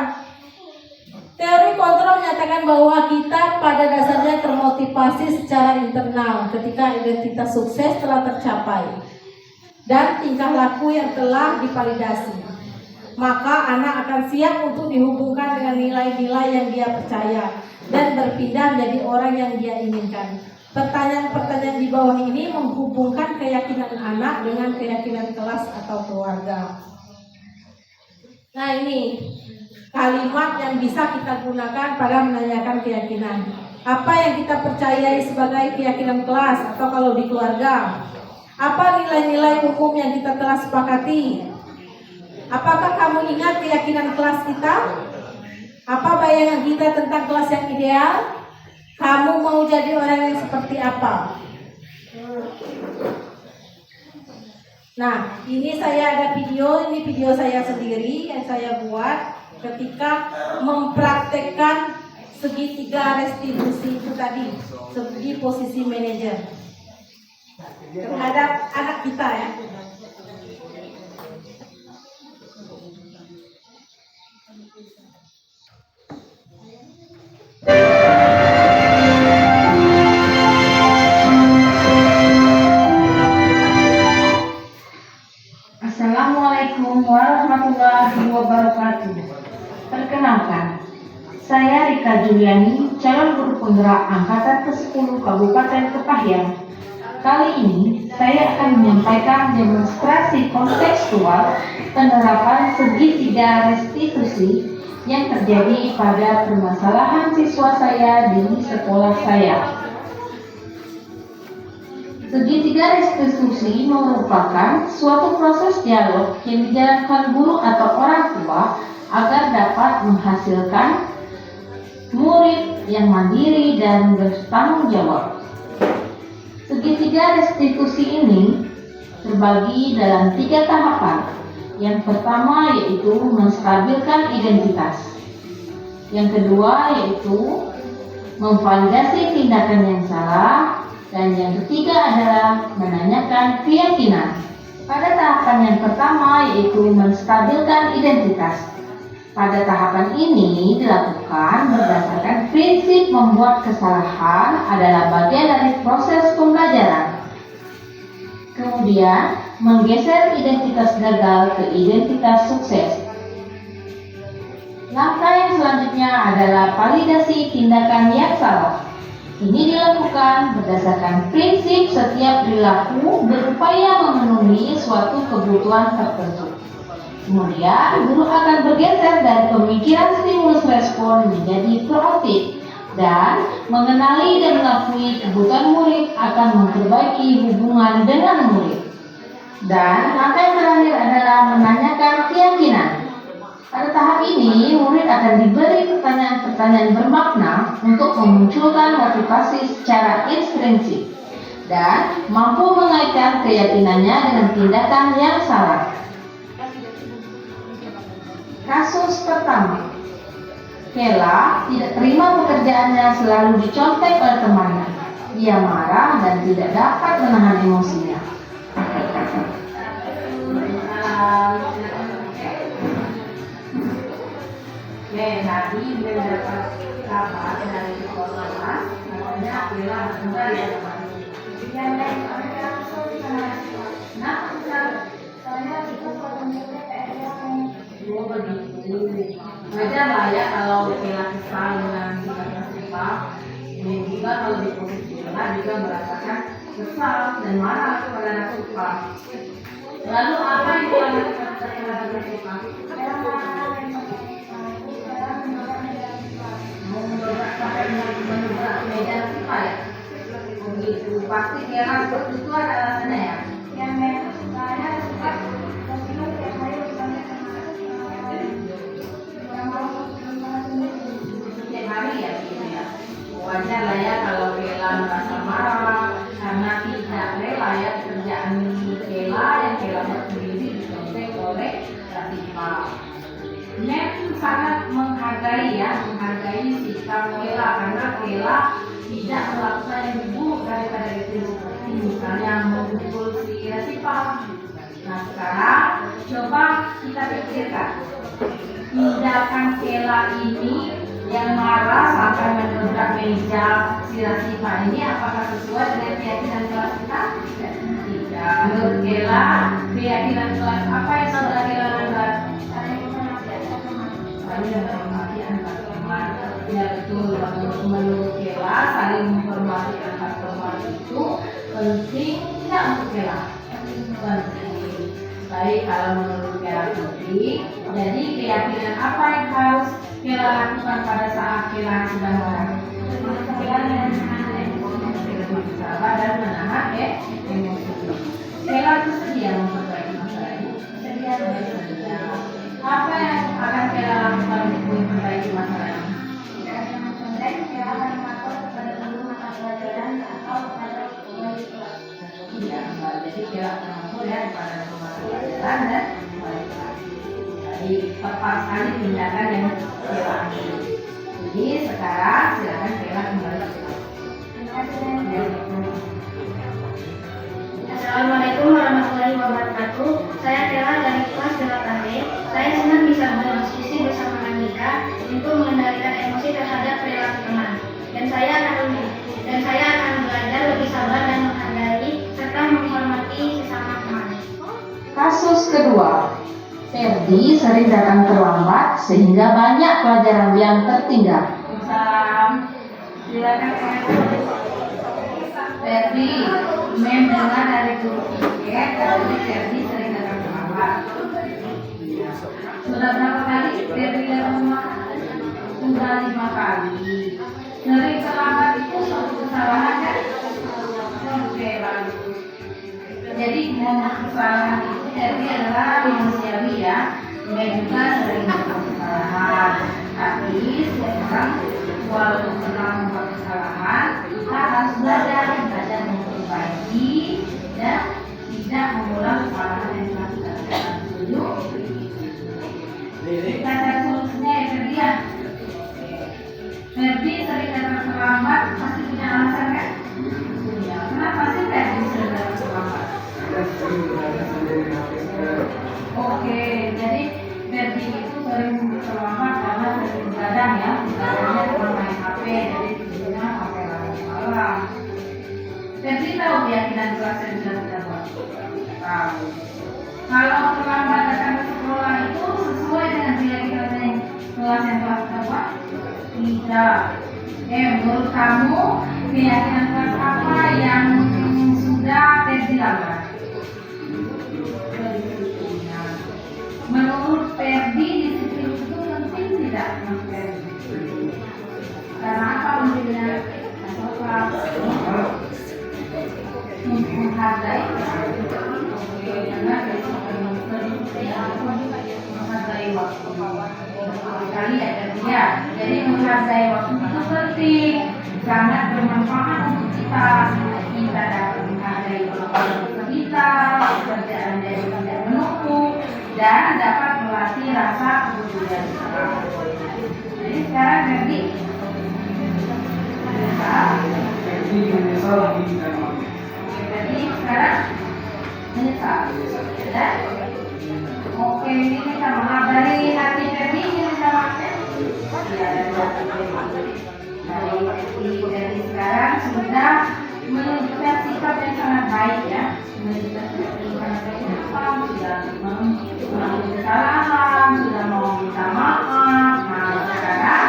Teori kontrol menyatakan bahwa kita pada dasarnya termotivasi secara internal ketika identitas sukses telah tercapai dan tingkah laku yang telah divalidasi. Maka anak akan siap untuk dihubungkan dengan nilai-nilai yang dia percaya dan berpindah menjadi orang yang dia inginkan. Pertanyaan-pertanyaan di bawah ini menghubungkan keyakinan anak dengan keyakinan kelas atau keluarga. Nah ini kalimat yang bisa kita gunakan pada menanyakan keyakinan. Apa yang kita percayai sebagai keyakinan kelas atau kalau di keluarga? Apa nilai-nilai umum yang kita telah sepakati? Apakah kamu ingat keyakinan kelas kita? Apa bayangan kita tentang kelas yang ideal? Kamu mau jadi orang yang seperti apa? Nah, ini saya ada ini video saya sendiri yang saya buat ketika mempraktekkan segitiga restitusi itu tadi, segi posisi manajer terhadap anak kita ya. Assalamualaikum warahmatullahi wabarakatuh. Perkenalkan, saya Rika Juliani, calon guru penggerak angkatan ke-10 Kabupaten Kepahyang. Kali ini saya akan menyampaikan demonstrasi kontekstual penerapan segitiga restitusi yang terjadi pada permasalahan siswa saya di sekolah saya. Segitiga restitusi merupakan suatu proses dialog yang dijalankan guru atau orang tua agar dapat menghasilkan murid yang mandiri dan bertanggung jawab. Segitiga restitusi ini terbagi dalam 3 tahapan. Yang pertama yaitu menstabilkan identitas. Yang kedua yaitu memvalidasi tindakan yang salah. Dan yang ketiga adalah menanyakan keyakinan. Pada tahapan yang pertama yaitu menstabilkan identitas. Pada tahapan ini dilakukan berdasarkan prinsip membuat kesalahan adalah bagian dari proses pembelajaran. Kemudian menggeser identitas gagal ke identitas sukses. Langkah yang selanjutnya adalah validasi tindakan yang salah. Ini dilakukan berdasarkan prinsip setiap perilaku berupaya memenuhi suatu kebutuhan tertentu. Kemudian, guru akan bergeser dari pemikiran stimulus respon menjadi proaktif dan mengenali dan mengakui kebutuhan murid akan memperbaiki hubungan dengan murid. Dan langkah yang terakhir adalah menanyakan keyakinan. Pada tahap ini, murid akan diberi pertanyaan-pertanyaan bermakna untuk memunculkan motivasi secara intrinsik. dan mampu mengaitkan keyakinannya dengan tindakan yang salah. Kasus pertama, Kela tidak terima pekerjaannya selalu dicontek oleh temannya. Ia marah dan tidak dapat menahan emosinya. Tadi mendapat kabar dari sekolah, namanya Kela bentar ya teman. Wajar lah ya kalau Kela kesal dengan sikap. Ini juga kalau di posisi Kela juga merasakan kesal dan marah kepada Nasupa. Lalu apa yang dilakukan kepada Nasupa? Menabrak meja Nasupa ya? Begitu, pasti Kela itu ada alasannya ya? Yang saya suka setiap hari ya gitu ya. Wajar lah ya kalau Kela merasa marah karena tidak rela ya pekerjaan Kela yang Kela buat sendiri dicontek oleh Nasupa. Nen sangat menghargai sikap Kela karena Kela tidak melakukan yang buruk daripada itu, seperti misalnya memukul si Nasupa. Nah sekarang coba kita pikirkan tindakan Kela ini yang marah sampai mendobrak meja si Nasupa ini apakah sesuai dengan keyakinan kelas kita? Tidak. Menurut Kela, keyakinan kelas apa yang sudah Kela lakukan? Saling menghormati antar teman. Ya betul, menurut Kela saling menghormati antar teman itu penting tidak untuk Kela? Penting. Baik, kalau menurut Kela penting, jadi keyakinan apa yang harus Kela lakukan pada saat Kela sedang marah? Sabar dan menahan emosi. Kela itu sedia memperbaiki masalah ini. Sedia. Apa yang akan Kela lakukan untuk memperbaiki masalah ini? Kela akan melapor kepada guru mata pelajaran atau kepada wali kelas. Iya, jadi Kela akan melapor ya kepada guru mata pelajaran dan wali kelas. Jadi tepat sekali tindakan yang Kela ambil. Jadi sekarang silakan Kela kembali ke kelas. Assalamualaikum warahmatullahi wabarakatuh. Saya Kela dari kelas 8B. Saya senang bisa berdiskusi bersama Andika untuk mengendalikan emosi terhadap perilaku teman. Dan saya akan belajar lebih sabar dan menghargai serta menghormati sesama teman. Kasus kedua, Ferdi sering datang terlambat sehingga banyak pelajaran yang tertinggal. Silakan Ferdi, mendengar dari guru tiket, dari Ferdi sering datang terlambat. Sudah berapa kali Ferdi datang rumah? Sudah 5 kali. Sering terlambat itu suatu kesalahan kan? Oke, bagus. Jadi kesalahan itu Ferdi adalah manusiawi ya. Dia juga sering membuat kesalahan. Tapi sekarang walaupun pernah membuat kesalahan, kita harus belajar memperbaiki dan tidak mengulang kesalahan yang telah kita lakukan. Setuju? Kita cari solusinya ya Ferdi ya. Ferdi sering datang terlambat, pasti punya alasan kan? Punya. Kenapa sih Ferdi sering datang terlambat? Oke, jadi Ferdi itu sering terlambat karena sering begadang ya. Begadangnya main HP, jadi tidurnya sampai larut malam. Ferdi tahu keyakinan kelas yang sudah kita buat? Tahu. Kalau terlambat datang ke sekolah itu sesuai dengan keyakinan kelas yang telah kita buat? Tidak. Menurut kamu keyakinan kelas apa yang sudah Ferdi lakukan? Menurut Ferdi disiplin itu penting tidak Mas Ferdi? Karena apa pentingnya? Menghargai menghargai waktu kali ya ya. Jadi menghargai waktu itu penting, sangat bermanfaat untuk kita dapat ada yang melakukan keterlibatan, pekerjaan dari tidak menumpuk, dan dapat melatih rasa kepedulian bersama. Jadi sekarang Ferdi menyesal. Ferdi sekarang menyesal. Dan oke, ini kita mengabari hati Ferdi ini sama iya, dari sekarang sudah menunjukkan sikap yang sangat baik ya, menunjukkan sikap yang sangat baik ke depan, sudah mengakui kesalahan, sudah mau minta maaf. Nah sekarang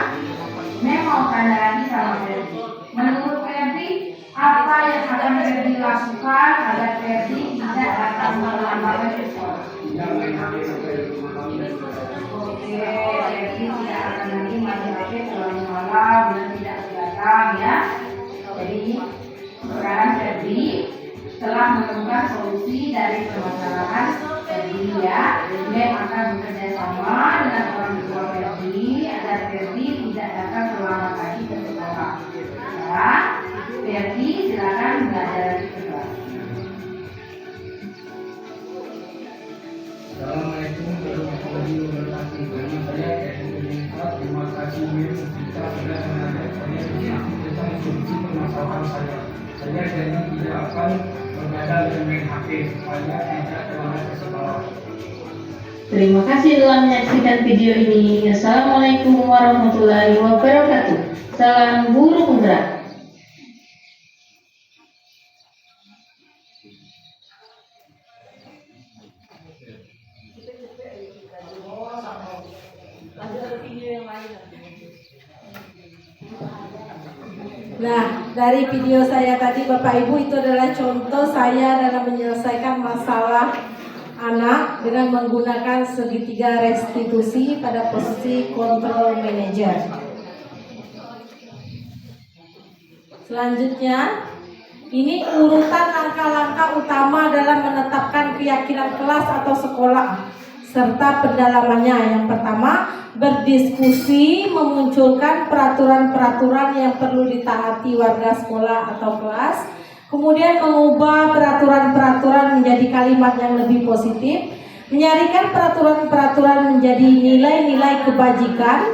memang tanya lagi sama Ferdi. Menurut Ferdi, apa yang akan Ferdi lakukan agar Ferdi tidak datang melambat ke sekolah? Oke, Ferdi tidak akan lagi main-main pulang malam dan tidak datang ya. Jadi sekarang Ferdi telah menemukan solusi dari permasalahan Ferdi ya. Mem akan bekerja sama dengan orang tua Ferdi agar Ferdi tidak datang terlambat lagi ke sekolah. Ya, Ferdi silakan belajar lagi ke kelas. Assalamualaikum warahmatullahi wabarakatuh. Nama saya terima kasih kita sudah mengajak saya tentang solusi permasalahan saya. Saya janji tidak akan bergadang dengan main HP supaya tidak terlambat ke sekolah. Terima kasih telah menyaksikan video ini. Assalamualaikum warahmatullahi wabarakatuh. Salam guru penggerak. Nah, dari video saya tadi Bapak Ibu itu adalah contoh saya dalam menyelesaikan masalah anak dengan menggunakan segitiga restitusi pada posisi control manager. Selanjutnya, ini urutan langkah-langkah utama dalam menetapkan keyakinan kelas atau sekolah serta pendalamannya. Yang pertama, berdiskusi memunculkan peraturan-peraturan yang perlu ditaati warga sekolah atau kelas. Kemudian mengubah peraturan-peraturan menjadi kalimat yang lebih positif. Menyarikan peraturan-peraturan menjadi nilai-nilai kebajikan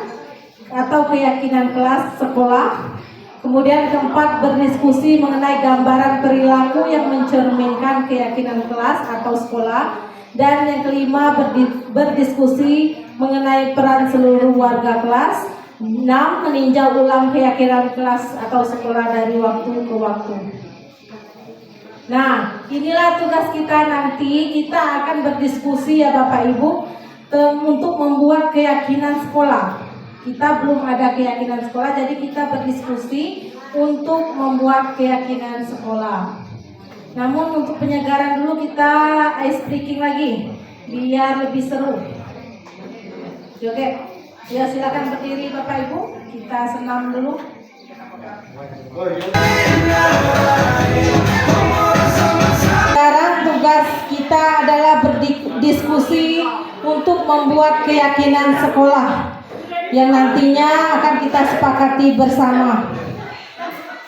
atau keyakinan kelas sekolah. Kemudian keempat, berdiskusi mengenai gambaran perilaku yang mencerminkan keyakinan kelas atau sekolah. Dan yang kelima, berdiskusi mengenai peran seluruh warga kelas. 6, meninjau ulang keyakinan kelas atau sekolah dari waktu ke waktu. Nah, inilah tugas kita nanti. Kita akan berdiskusi ya Bapak Ibu untuk membuat keyakinan sekolah. Kita belum ada keyakinan sekolah, jadi kita berdiskusi untuk membuat keyakinan sekolah. Namun untuk penyegaran dulu kita ice breaking lagi biar lebih seru. Oke, ya silakan berdiri Bapak Ibu, kita senam dulu. Sekarang tugas kita adalah berdiskusi untuk membuat keyakinan sekolah yang nantinya akan kita sepakati bersama.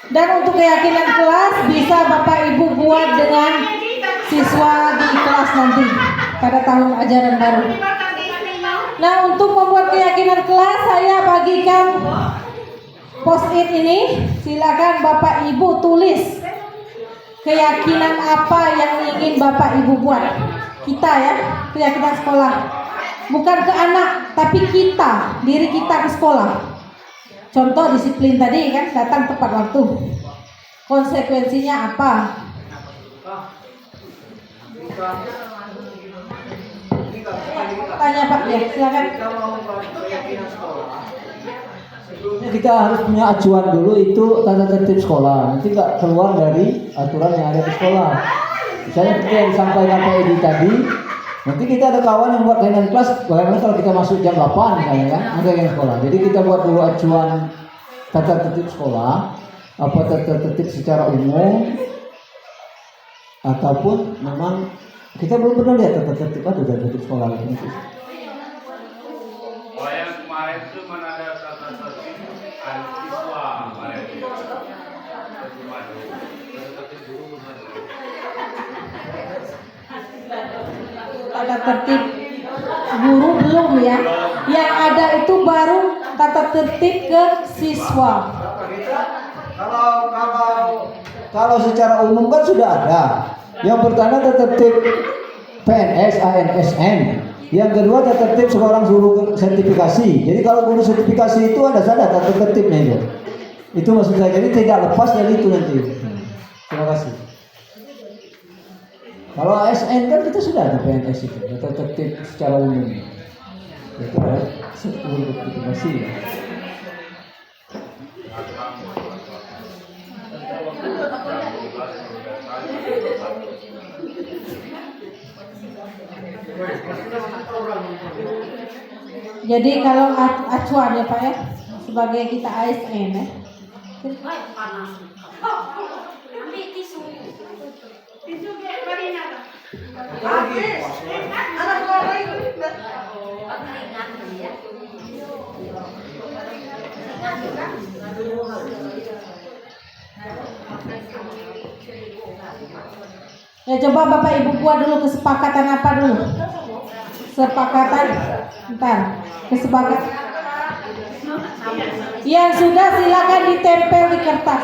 Dan untuk keyakinan kelas bisa Bapak Ibu buat dengan siswa di kelas nanti pada tahun ajaran baru. Nah, untuk membuat keyakinan kelas saya bagikan post-it ini. Silakan Bapak Ibu tulis keyakinan apa yang ingin Bapak Ibu buat. Kita ya, keyakinan sekolah. Bukan ke anak, tapi kita, diri kita ke sekolah. Contoh disiplin tadi kan, datang tepat waktu. Konsekuensinya apa? Tanya Pak ya, silakan. Kita harus punya acuan dulu itu tata tertib sekolah. Nanti nggak keluar dari aturan yang ada di sekolah. Misalnya seperti yang disampaikan Pak Edi tadi, nanti kita ada kawan yang buat keyakinan kelas. Bagaimana kalau kita masuk jam 8 misalnya kan, ada yang sekolah. Jadi kita buat dulu acuan tata tertib sekolah, apa tata tertib secara umum, ataupun memang kita belum pernah lihat tata tertib apa tata tertib sekolah itu. Oh yang kemarin itu mana ada tata tertib siswa kemarin. Tata tertib guru belum ya. Yang ada itu baru tata tertib ke siswa. Kalau secara umum kan sudah ada. Yang pertama tata tertib PNS, ANSN. Yang kedua tata tertib seorang guru sertifikasi. Jadi kalau guru sertifikasi itu ada tata tertibnya itu. Itu maksud saya, jadi tidak lepas dari itu nanti. Terima kasih. Kalau ASN kan kita sudah ada PNS itu, tata tertib secara umum. Itu ada guru sertifikasi. Jadi kalau acuan ya Pak ya, sebagai kita ASN ya. Ya coba Bapak Ibu buat dulu kesepakatan apa dulu? Kesepakatan yang sudah silakan ditempel di kertas.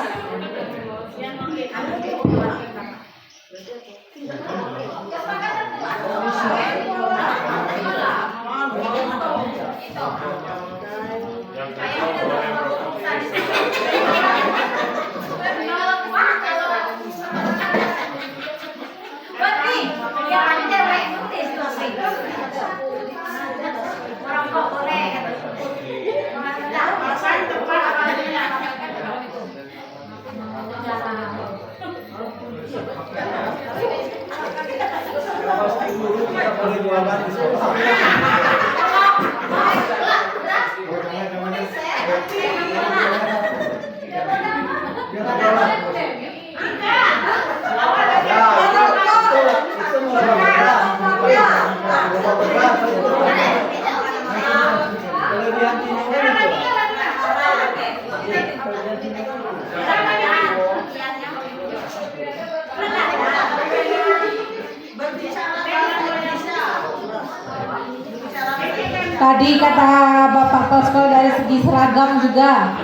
Tadi kata Bapak Kepala Sekolah dari segi seragam juga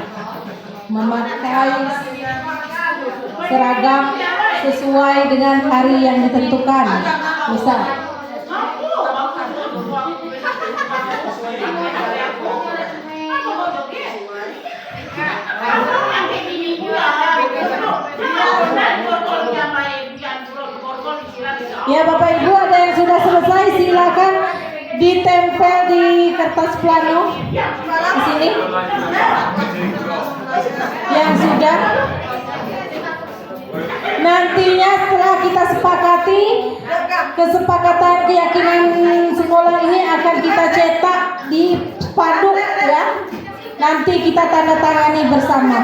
memakai seragam sesuai dengan hari yang ditentukan. Misal ya Bapak Ibu, ada yang sudah selesai silakan ditempel di kertas plano di sini. Yang sudah, nantinya setelah kita sepakati kesepakatan keyakinan sekolah ini akan kita cetak di spanduk ya. Nanti kita tanda tangani bersama.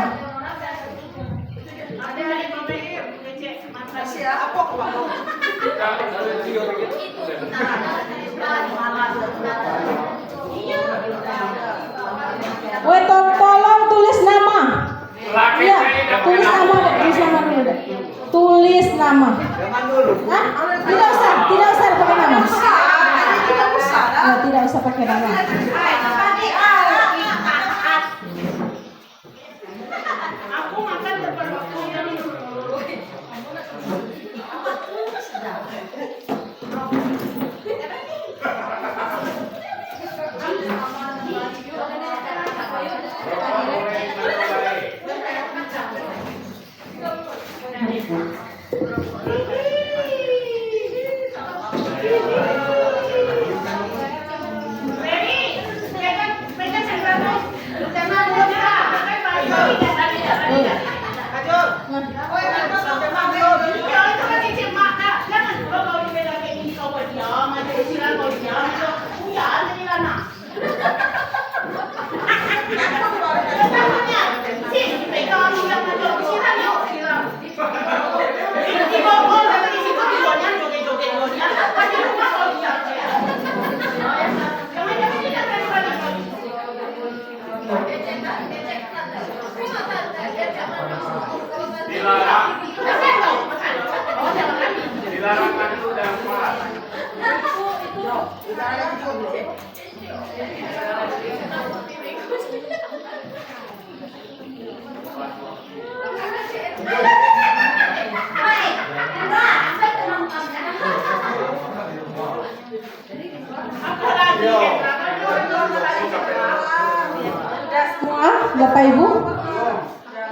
Tolong tulis nama. Iya, tulis nama dulu deh. Tulis nama. Hah? Tidak usah pakai nama. Tidak usah pakai nama. Sudah semua, Bapak Ibu?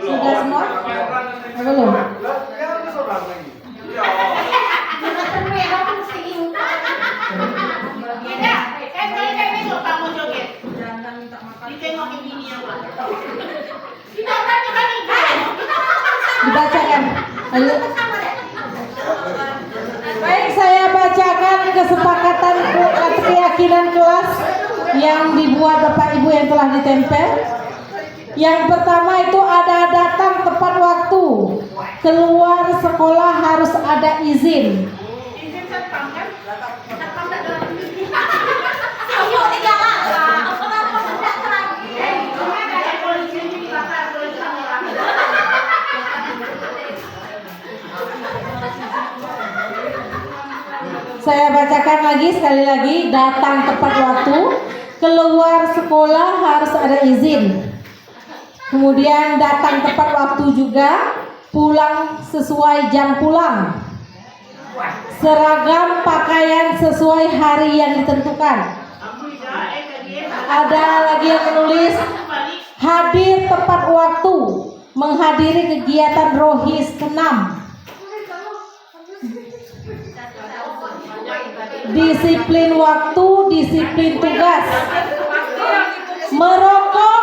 Sudah semua? Belum? Dibacakan. Ayo. Baik, saya bacakan kesepakatan keyakinan kelas yang dibuat Bapak Ibu yang telah ditempel. Yang pertama itu ada datang tepat waktu. Keluar sekolah harus ada izin. Saya bacakan lagi sekali lagi, datang tepat waktu, keluar sekolah harus ada izin. Kemudian datang tepat waktu juga, pulang sesuai jam pulang. Seragam pakaian sesuai hari yang ditentukan. Ada lagi yang menulis hadir tepat waktu, menghadiri kegiatan rohis senam. Disiplin waktu, disiplin tugas. Merokok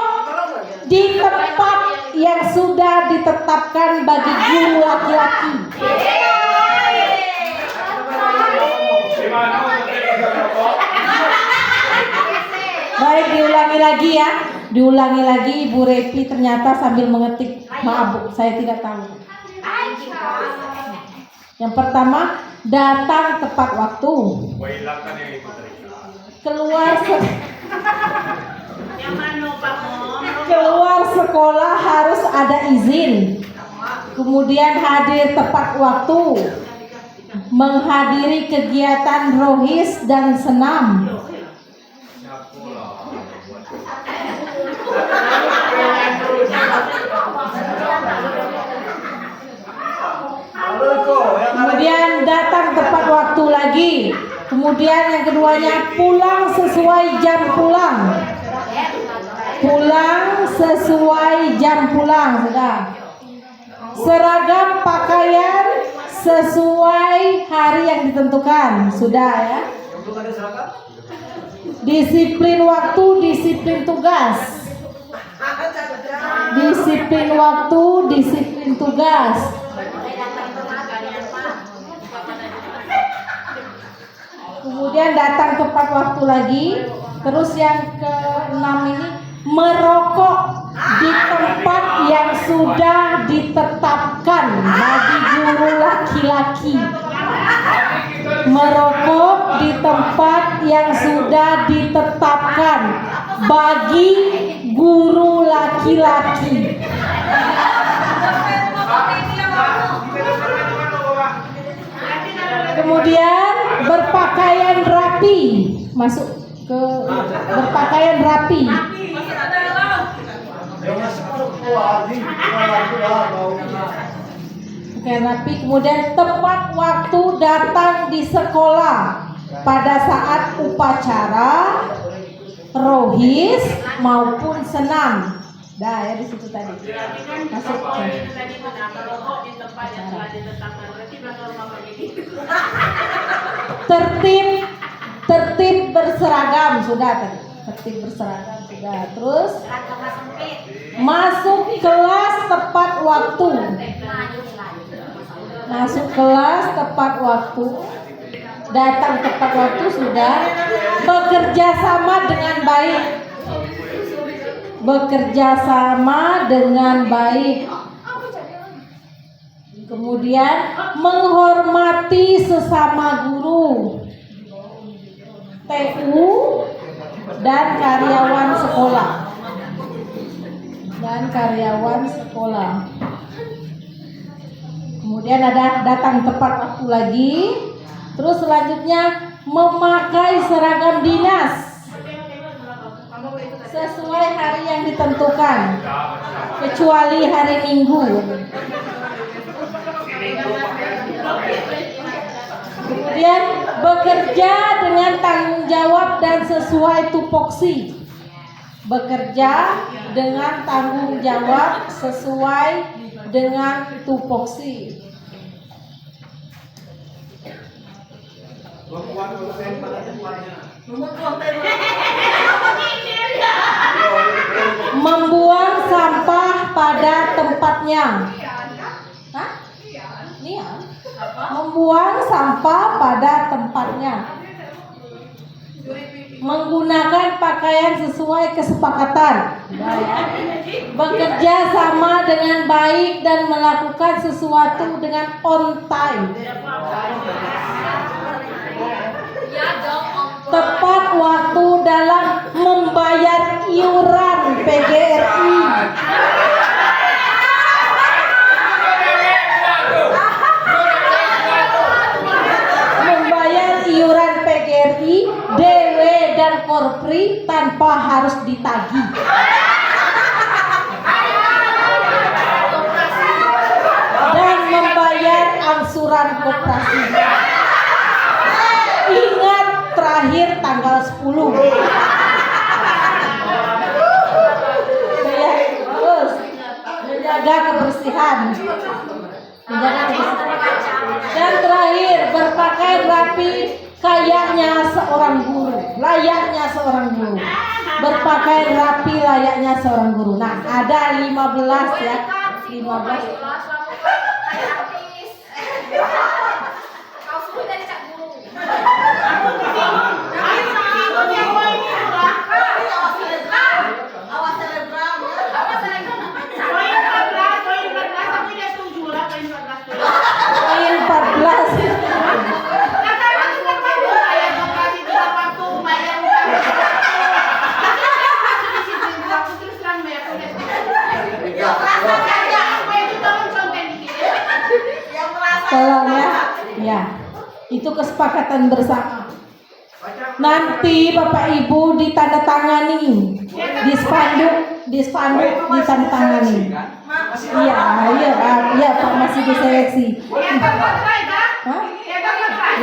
di tempat yang sudah ditetapkan bagi guru laki-laki. Baik, diulangi lagi ya. Diulangi lagi, Ibu Repi ternyata sambil mengetik. Maaf Bu, saya tidak tahu. Yang pertama, datang tepat waktu. Keluar sekolah harus ada izin. Kemudian hadir tepat waktu, menghadiri kegiatan rohis dan senam. Kemudian datang tepat waktu lagi. Kemudian yang keduanya pulang sesuai jam pulang. Pulang sesuai jam pulang, sudah. Seragam pakaian sesuai hari yang ditentukan, sudah ya. Disiplin waktu, disiplin tugas. Disiplin waktu, disiplin tugas. Kemudian datang tepat waktu lagi. Terus yang ke-6 ini, merokok di tempat yang sudah ditetapkan bagi guru laki-laki. Merokok di tempat yang sudah ditetapkan bagi guru laki-laki. Kemudian berpakaian rapi, masuk ke berpakaian rapi. Pakaian rapi. Kemudian tepat waktu datang di sekolah pada saat upacara, rohis maupun senam. Dah ya di situ tadi. Masuk. Tertib berseragam sudah tadi. Tertib berseragam sudah. Terus masuk kelas tepat waktu. Masuk kelas tepat waktu. Datang tepat waktu sudah. Bekerja sama dengan baik. Bekerja sama dengan baik. Kemudian menghormati sesama guru, TU dan karyawan sekolah. Kemudian ada datang tepat waktu lagi. Terus selanjutnya memakai seragam dinas sesuai hari yang ditentukan, kecuali hari Minggu. Kemudian bekerja dengan tanggung jawab dan sesuai tupoksi. Bekerja dengan tanggung jawab sesuai dengan tupoksi. Membuang sampah pada tempatnya. Hah? Iya. Membuang sampah pada tempatnya. Menggunakan pakaian sesuai kesepakatan. Bekerja sama dengan baik dan melakukan sesuatu dengan on time. Tepat waktu dalam membayar iuran PGRI. Membayar iuran PGRI, DW dan Korpri tanpa harus ditagih. Dan membayar angsuran koperasi. Ingat terakhir tanggal 10. Terus menjaga kebersihan. Dan terakhir berpakaian rapi kayaknya seorang guru, layaknya seorang guru. Berpakaian rapi layaknya seorang guru. Nah, ada 15 ya. 15. Poin 14. Tolong ya, itu kesepakatan bersama. Nanti Bapak Ibu ditandatangani di spanduk ditandatangani. Iya Pak, masih diseleksi. Hah?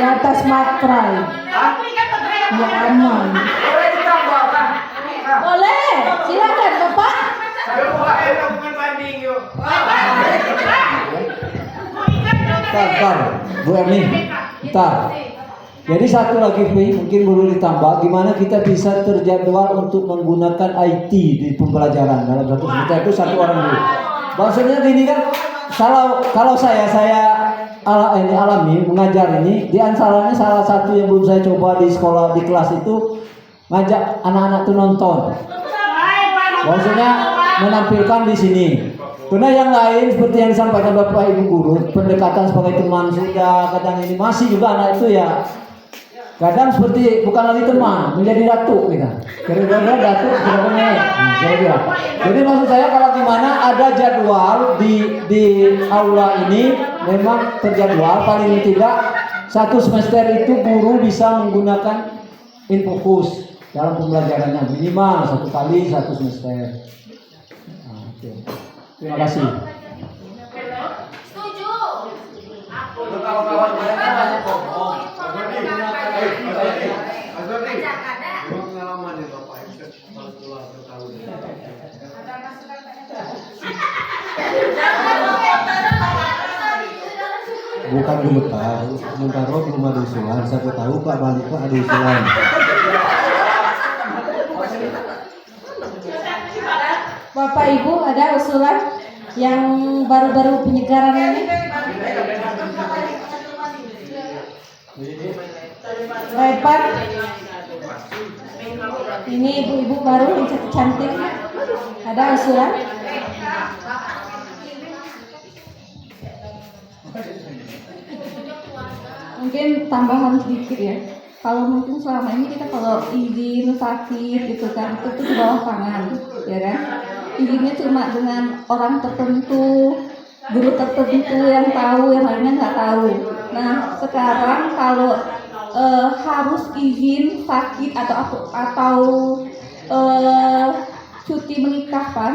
Di atas materai. Ya aman. Boleh, silakan Bapak. Bentar, Bu Erni, bentar. Jadi satu lagi mungkin perlu ditambah, gimana kita bisa terjadwal untuk menggunakan IT di pembelajaran dalam satu semester itu satu orang dulu. Maksudnya gini kan, kalau saya alami mengajar ini, di antaranya salah satu yang belum saya coba di sekolah di kelas itu ngajak anak-anak tuh nonton. Maksudnya menampilkan di sini. Karena yang lain seperti yang disampaikan Bapak Ibu guru, pendekatan sebagai teman sudah, kadang ini masih juga anak itu ya kadang seperti bukan lagi teman, menjadi datuk kita. Kira-kira datuk kira-kira. Kira-kira. Jadi maksud saya kalau gimana ada jadwal di aula ini memang terjadwal paling tidak satu semester itu guru bisa menggunakan Infokus dalam pembelajarannya minimal 1 kali 1 semester. Nah, oke. Terima kasih. Setuju. Kawan-kawan mereka banyak bohong. Pengalaman ya Bapak keluar tahun. Bukan gemetar, sementara belum ada usulan. Siapa tahu Pak balik Pak ada usulan. Bapak Ibu ada usulan yang baru-baru penyegaran ini? Repat. Ini ibu-ibu baru yang cantik. Ada usulan? Mungkin tambahan sedikit ya. Kalau mungkin selama ini kita kalau izin sakit gitu kan itu di bawah tangan, ya kan? Izinnya cuma dengan orang tertentu, guru tertentu yang tahu, yang lainnya nggak tahu. Nah sekarang kalau harus izin sakit atau cuti menikah kan,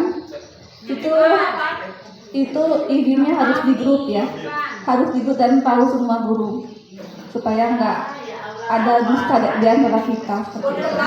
itu izinnya harus di grup ya, harus di grup dan tahu semua guru supaya nggak ada dusta di antara kita seperti itu.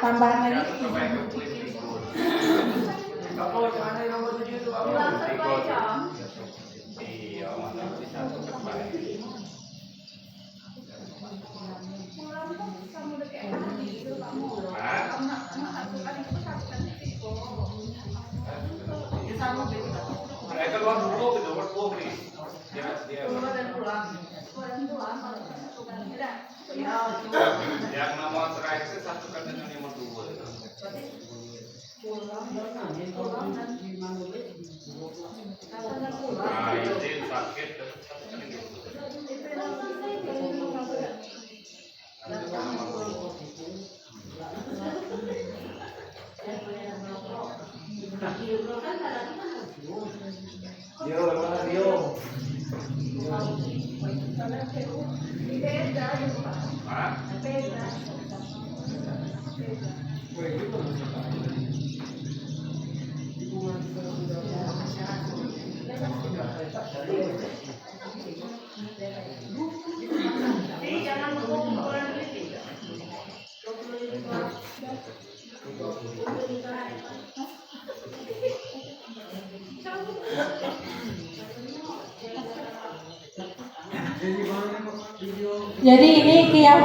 Tambahan lagi. Yang nomor terakhir satukan dengan nomor 2. Nah, izin sakit. Jadi ini kayak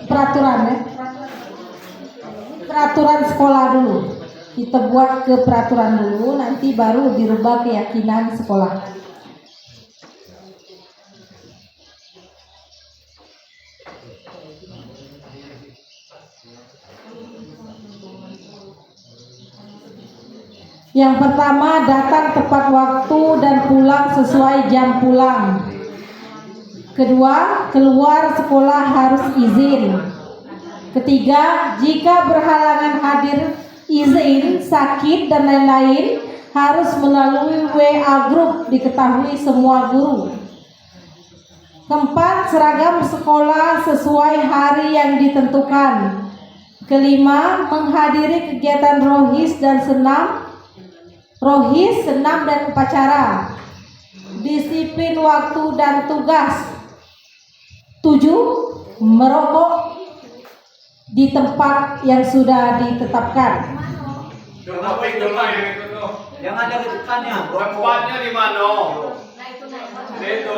peraturan ya. Peraturan sekolah dulu. Kita buat ke peraturan dulu, nanti baru dirubah keyakinan sekolah. Yang pertama, datang tepat waktu dan pulang sesuai jam pulang. Kedua, keluar sekolah harus izin. Ketiga, jika berhalangan hadir izin, sakit, dan lain-lain, harus melalui WA group diketahui semua guru. Keempat, seragam sekolah sesuai hari yang ditentukan. Kelima, menghadiri kegiatan rohis, senam, dan upacara. Disiplin waktu dan tugas. 7. Merokok di tempat yang sudah ditetapkan. Yang ada di depannya. Tempatnya di mana? Itu.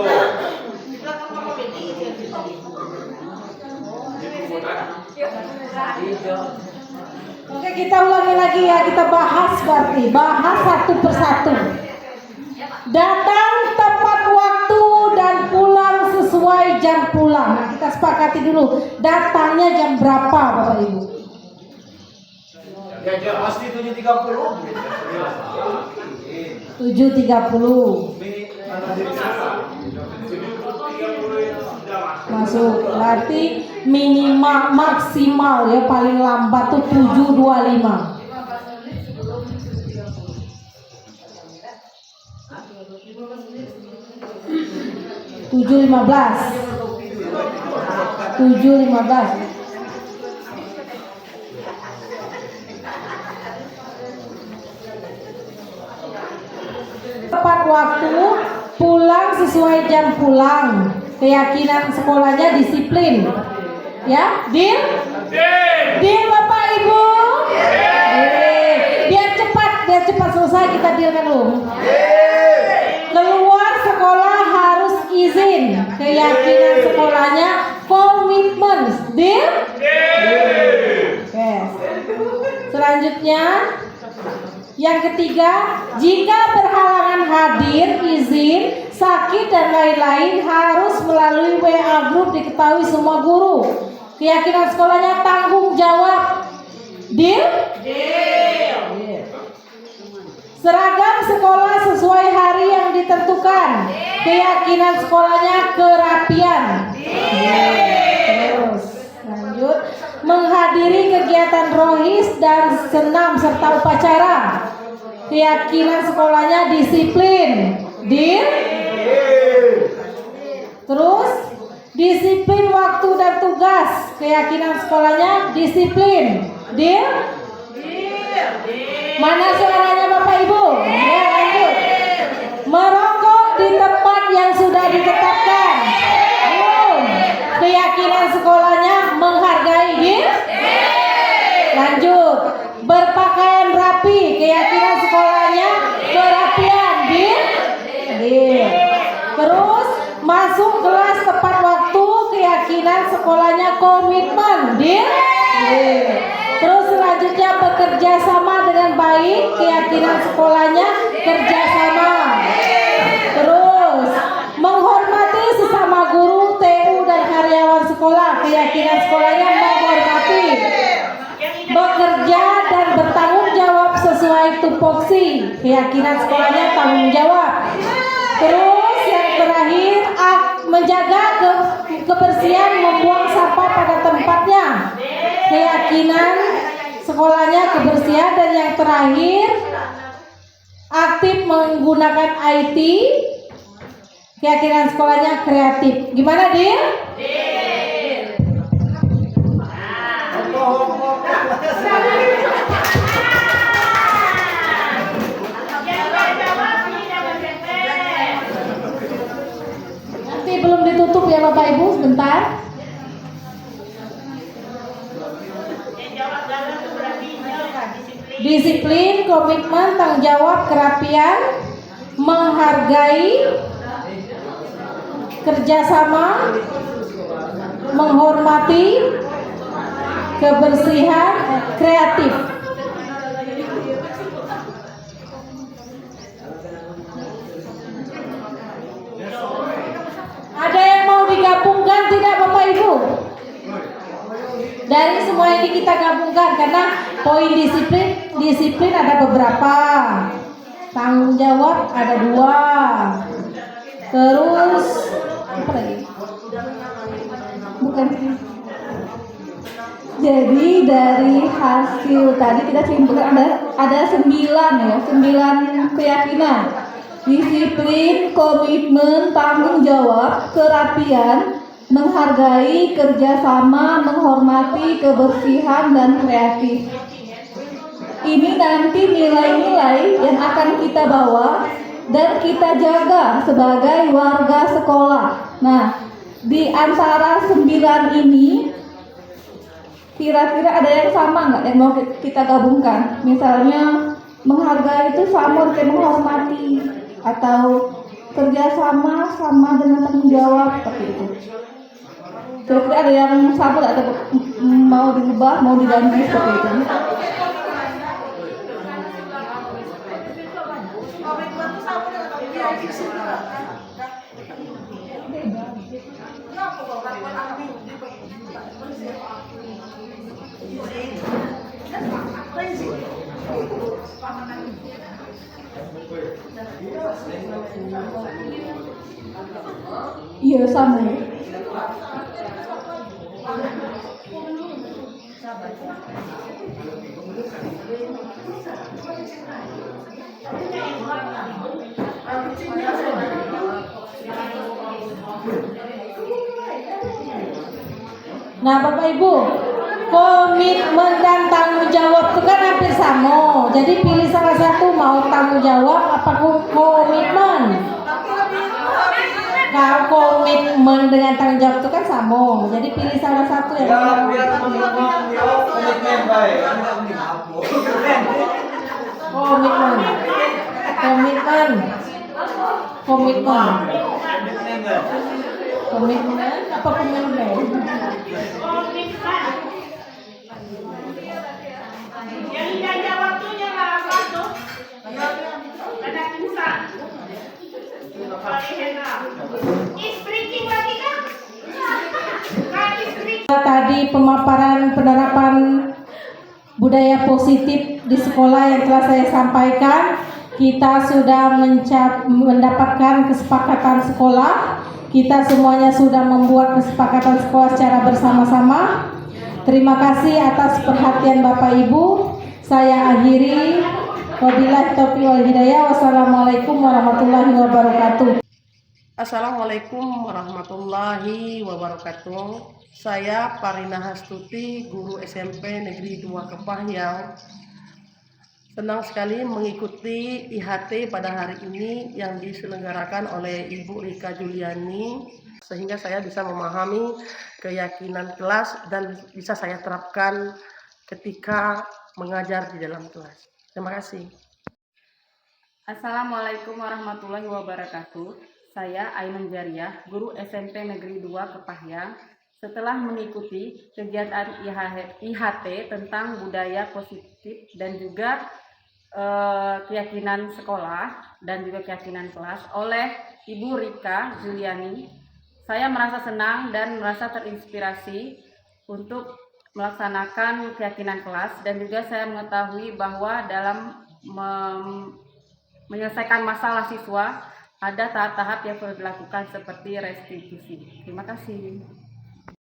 Oke, kita ulangi lagi ya, kita bahas satu persatu. Datang tepat waktu dan pulang sesuai jam pulang. Nah, kita sepakati dulu, datangnya jam berapa Bapak Ibu? Ya pasti 7.30. 7.30 masuk, berarti minimal maksimal ya, paling lambat tuh 7.25. 7.15. Tepat waktu, pulang sesuai jam pulang. Keyakinan sekolahnya disiplin. Ya, deal? Deal Bapak Ibu? Biar cepat selesai kita dealkan dulu. Keluar sekolah harus izin. Keyakinan sekolahnya komitmen. Deal? Oke. Selanjutnya, yang ketiga, jika berhalangan hadir izin, sakit dan lain-lain harus melalui WA group diketahui semua guru. Keyakinan sekolahnya tanggung jawab. Deal? Deal. Seragam sekolah sesuai hari yang ditentukan. Keyakinan sekolahnya kerapian. Terus lanjut. Menghadiri kegiatan rohis dan senam serta upacara. Keyakinan sekolahnya disiplin. Deal? Terus disiplin waktu dan tugas. Keyakinan sekolahnya disiplin. Deal? Mana suaranya Bapak Ibu? Ya, lanjut. Merokok di tempat yang sudah ditetapkan. Belum. Keyakinan sekolahnya menghargai. Deal? Lanjut. Berpakaian rapi. Keyakinan sekolahnya kerapian. Deal? Deal. Terus masuk kelas tepat waktu. Keyakinan sekolahnya komitmen. Deal? Deal. Terus selanjutnya bekerja sama dengan baik. Keyakinan sekolahnya kerjasama. Terus menghormati sesama guru, TU dan karyawan sekolah. Keyakinan sekolahnya menghormati. Bekerja dan bertanggung jawab sesuai tupoksi. Keyakinan sekolahnya tanggung jawab. Terus yang terakhir menjaga kebersihan, membuang sampah pada tempatnya. Keyakinan sekolahnya kebersihan. Dan yang terakhir aktif menggunakan IT. Keyakinan sekolahnya kreatif. Gimana Dir? Nanti belum ditutup ya Bapak Ibu, sebentar. Disiplin, komitmen, tanggung jawab, kerapian, menghargai, kerjasama, menghormati, kebersihan, kreatif. Ada yang mau digabungkan tidak Bapak Ibu? Dari semua ini kita gabungkan karena poin disiplin ada beberapa, tanggung jawab ada 2, terus apa lagi? Bukan. Jadi dari hasil tadi kita simpulkan ada 9 ya, 9 keyakinan. Disiplin, komitmen, tanggung jawab, kerapian, menghargai, kerjasama, menghormati, kebersihan, dan kreatif. Ini nanti nilai-nilai yang akan kita bawa dan kita jaga sebagai warga sekolah. Nah, di antara 9 ini kira-kira ada yang sama nggak yang mau kita gabungkan? Misalnya menghargai itu sama kayak menghormati, atau kerjasama sama dengan tanggung jawab, seperti itu. Kira-kira ada yang sama nggak, atau mau diubah, mau diganti seperti itu? Iya sama. Nah Bapak Ibu, komitmen dan tanggung jawab itu kan hampir sama. Jadi pilih salah satu, mau tanggung jawab apa komitmen. Kalau komitmen dengan tanggung jawab itu kan sama. Jadi pilih salah satu yang komitmen baik. komitmen. Komitmen apa komitmen? Yang tidak waktunya lah apa tuh? Ada pingsan. Tadi pemaparan penerapan budaya positif di sekolah yang telah saya sampaikan, kita sudah mendapatkan kesepakatan sekolah. Kita semuanya sudah membuat kesepakatan sekolah secara bersama-sama. Terima kasih atas perhatian Bapak Ibu. Saya akhiri. Wabillahi taufiq wal hidayah. Wassalamualaikum warahmatullahi wabarakatuh. Assalamualaikum warahmatullahi wabarakatuh. Saya Parina Hastuti, guru SMP Negeri 2 Kepahyang. Senang sekali mengikuti IHT pada hari ini yang diselenggarakan oleh Ibu Rika Juliani, sehingga saya bisa memahami keyakinan kelas dan bisa saya terapkan ketika mengajar di dalam kelas. Terima kasih. Assalamualaikum warahmatullahi wabarakatuh. Saya Ainun Jariah, guru SMP Negeri 2 Kepahyang. Setelah mengikuti kegiatan IHT tentang budaya positif dan juga keyakinan sekolah dan juga keyakinan kelas oleh Ibu Rika Juliani, saya merasa senang dan merasa terinspirasi untuk melaksanakan keyakinan kelas, dan juga saya mengetahui bahwa dalam menyelesaikan masalah siswa ada tahap-tahap yang perlu dilakukan seperti restitusi. Terima kasih.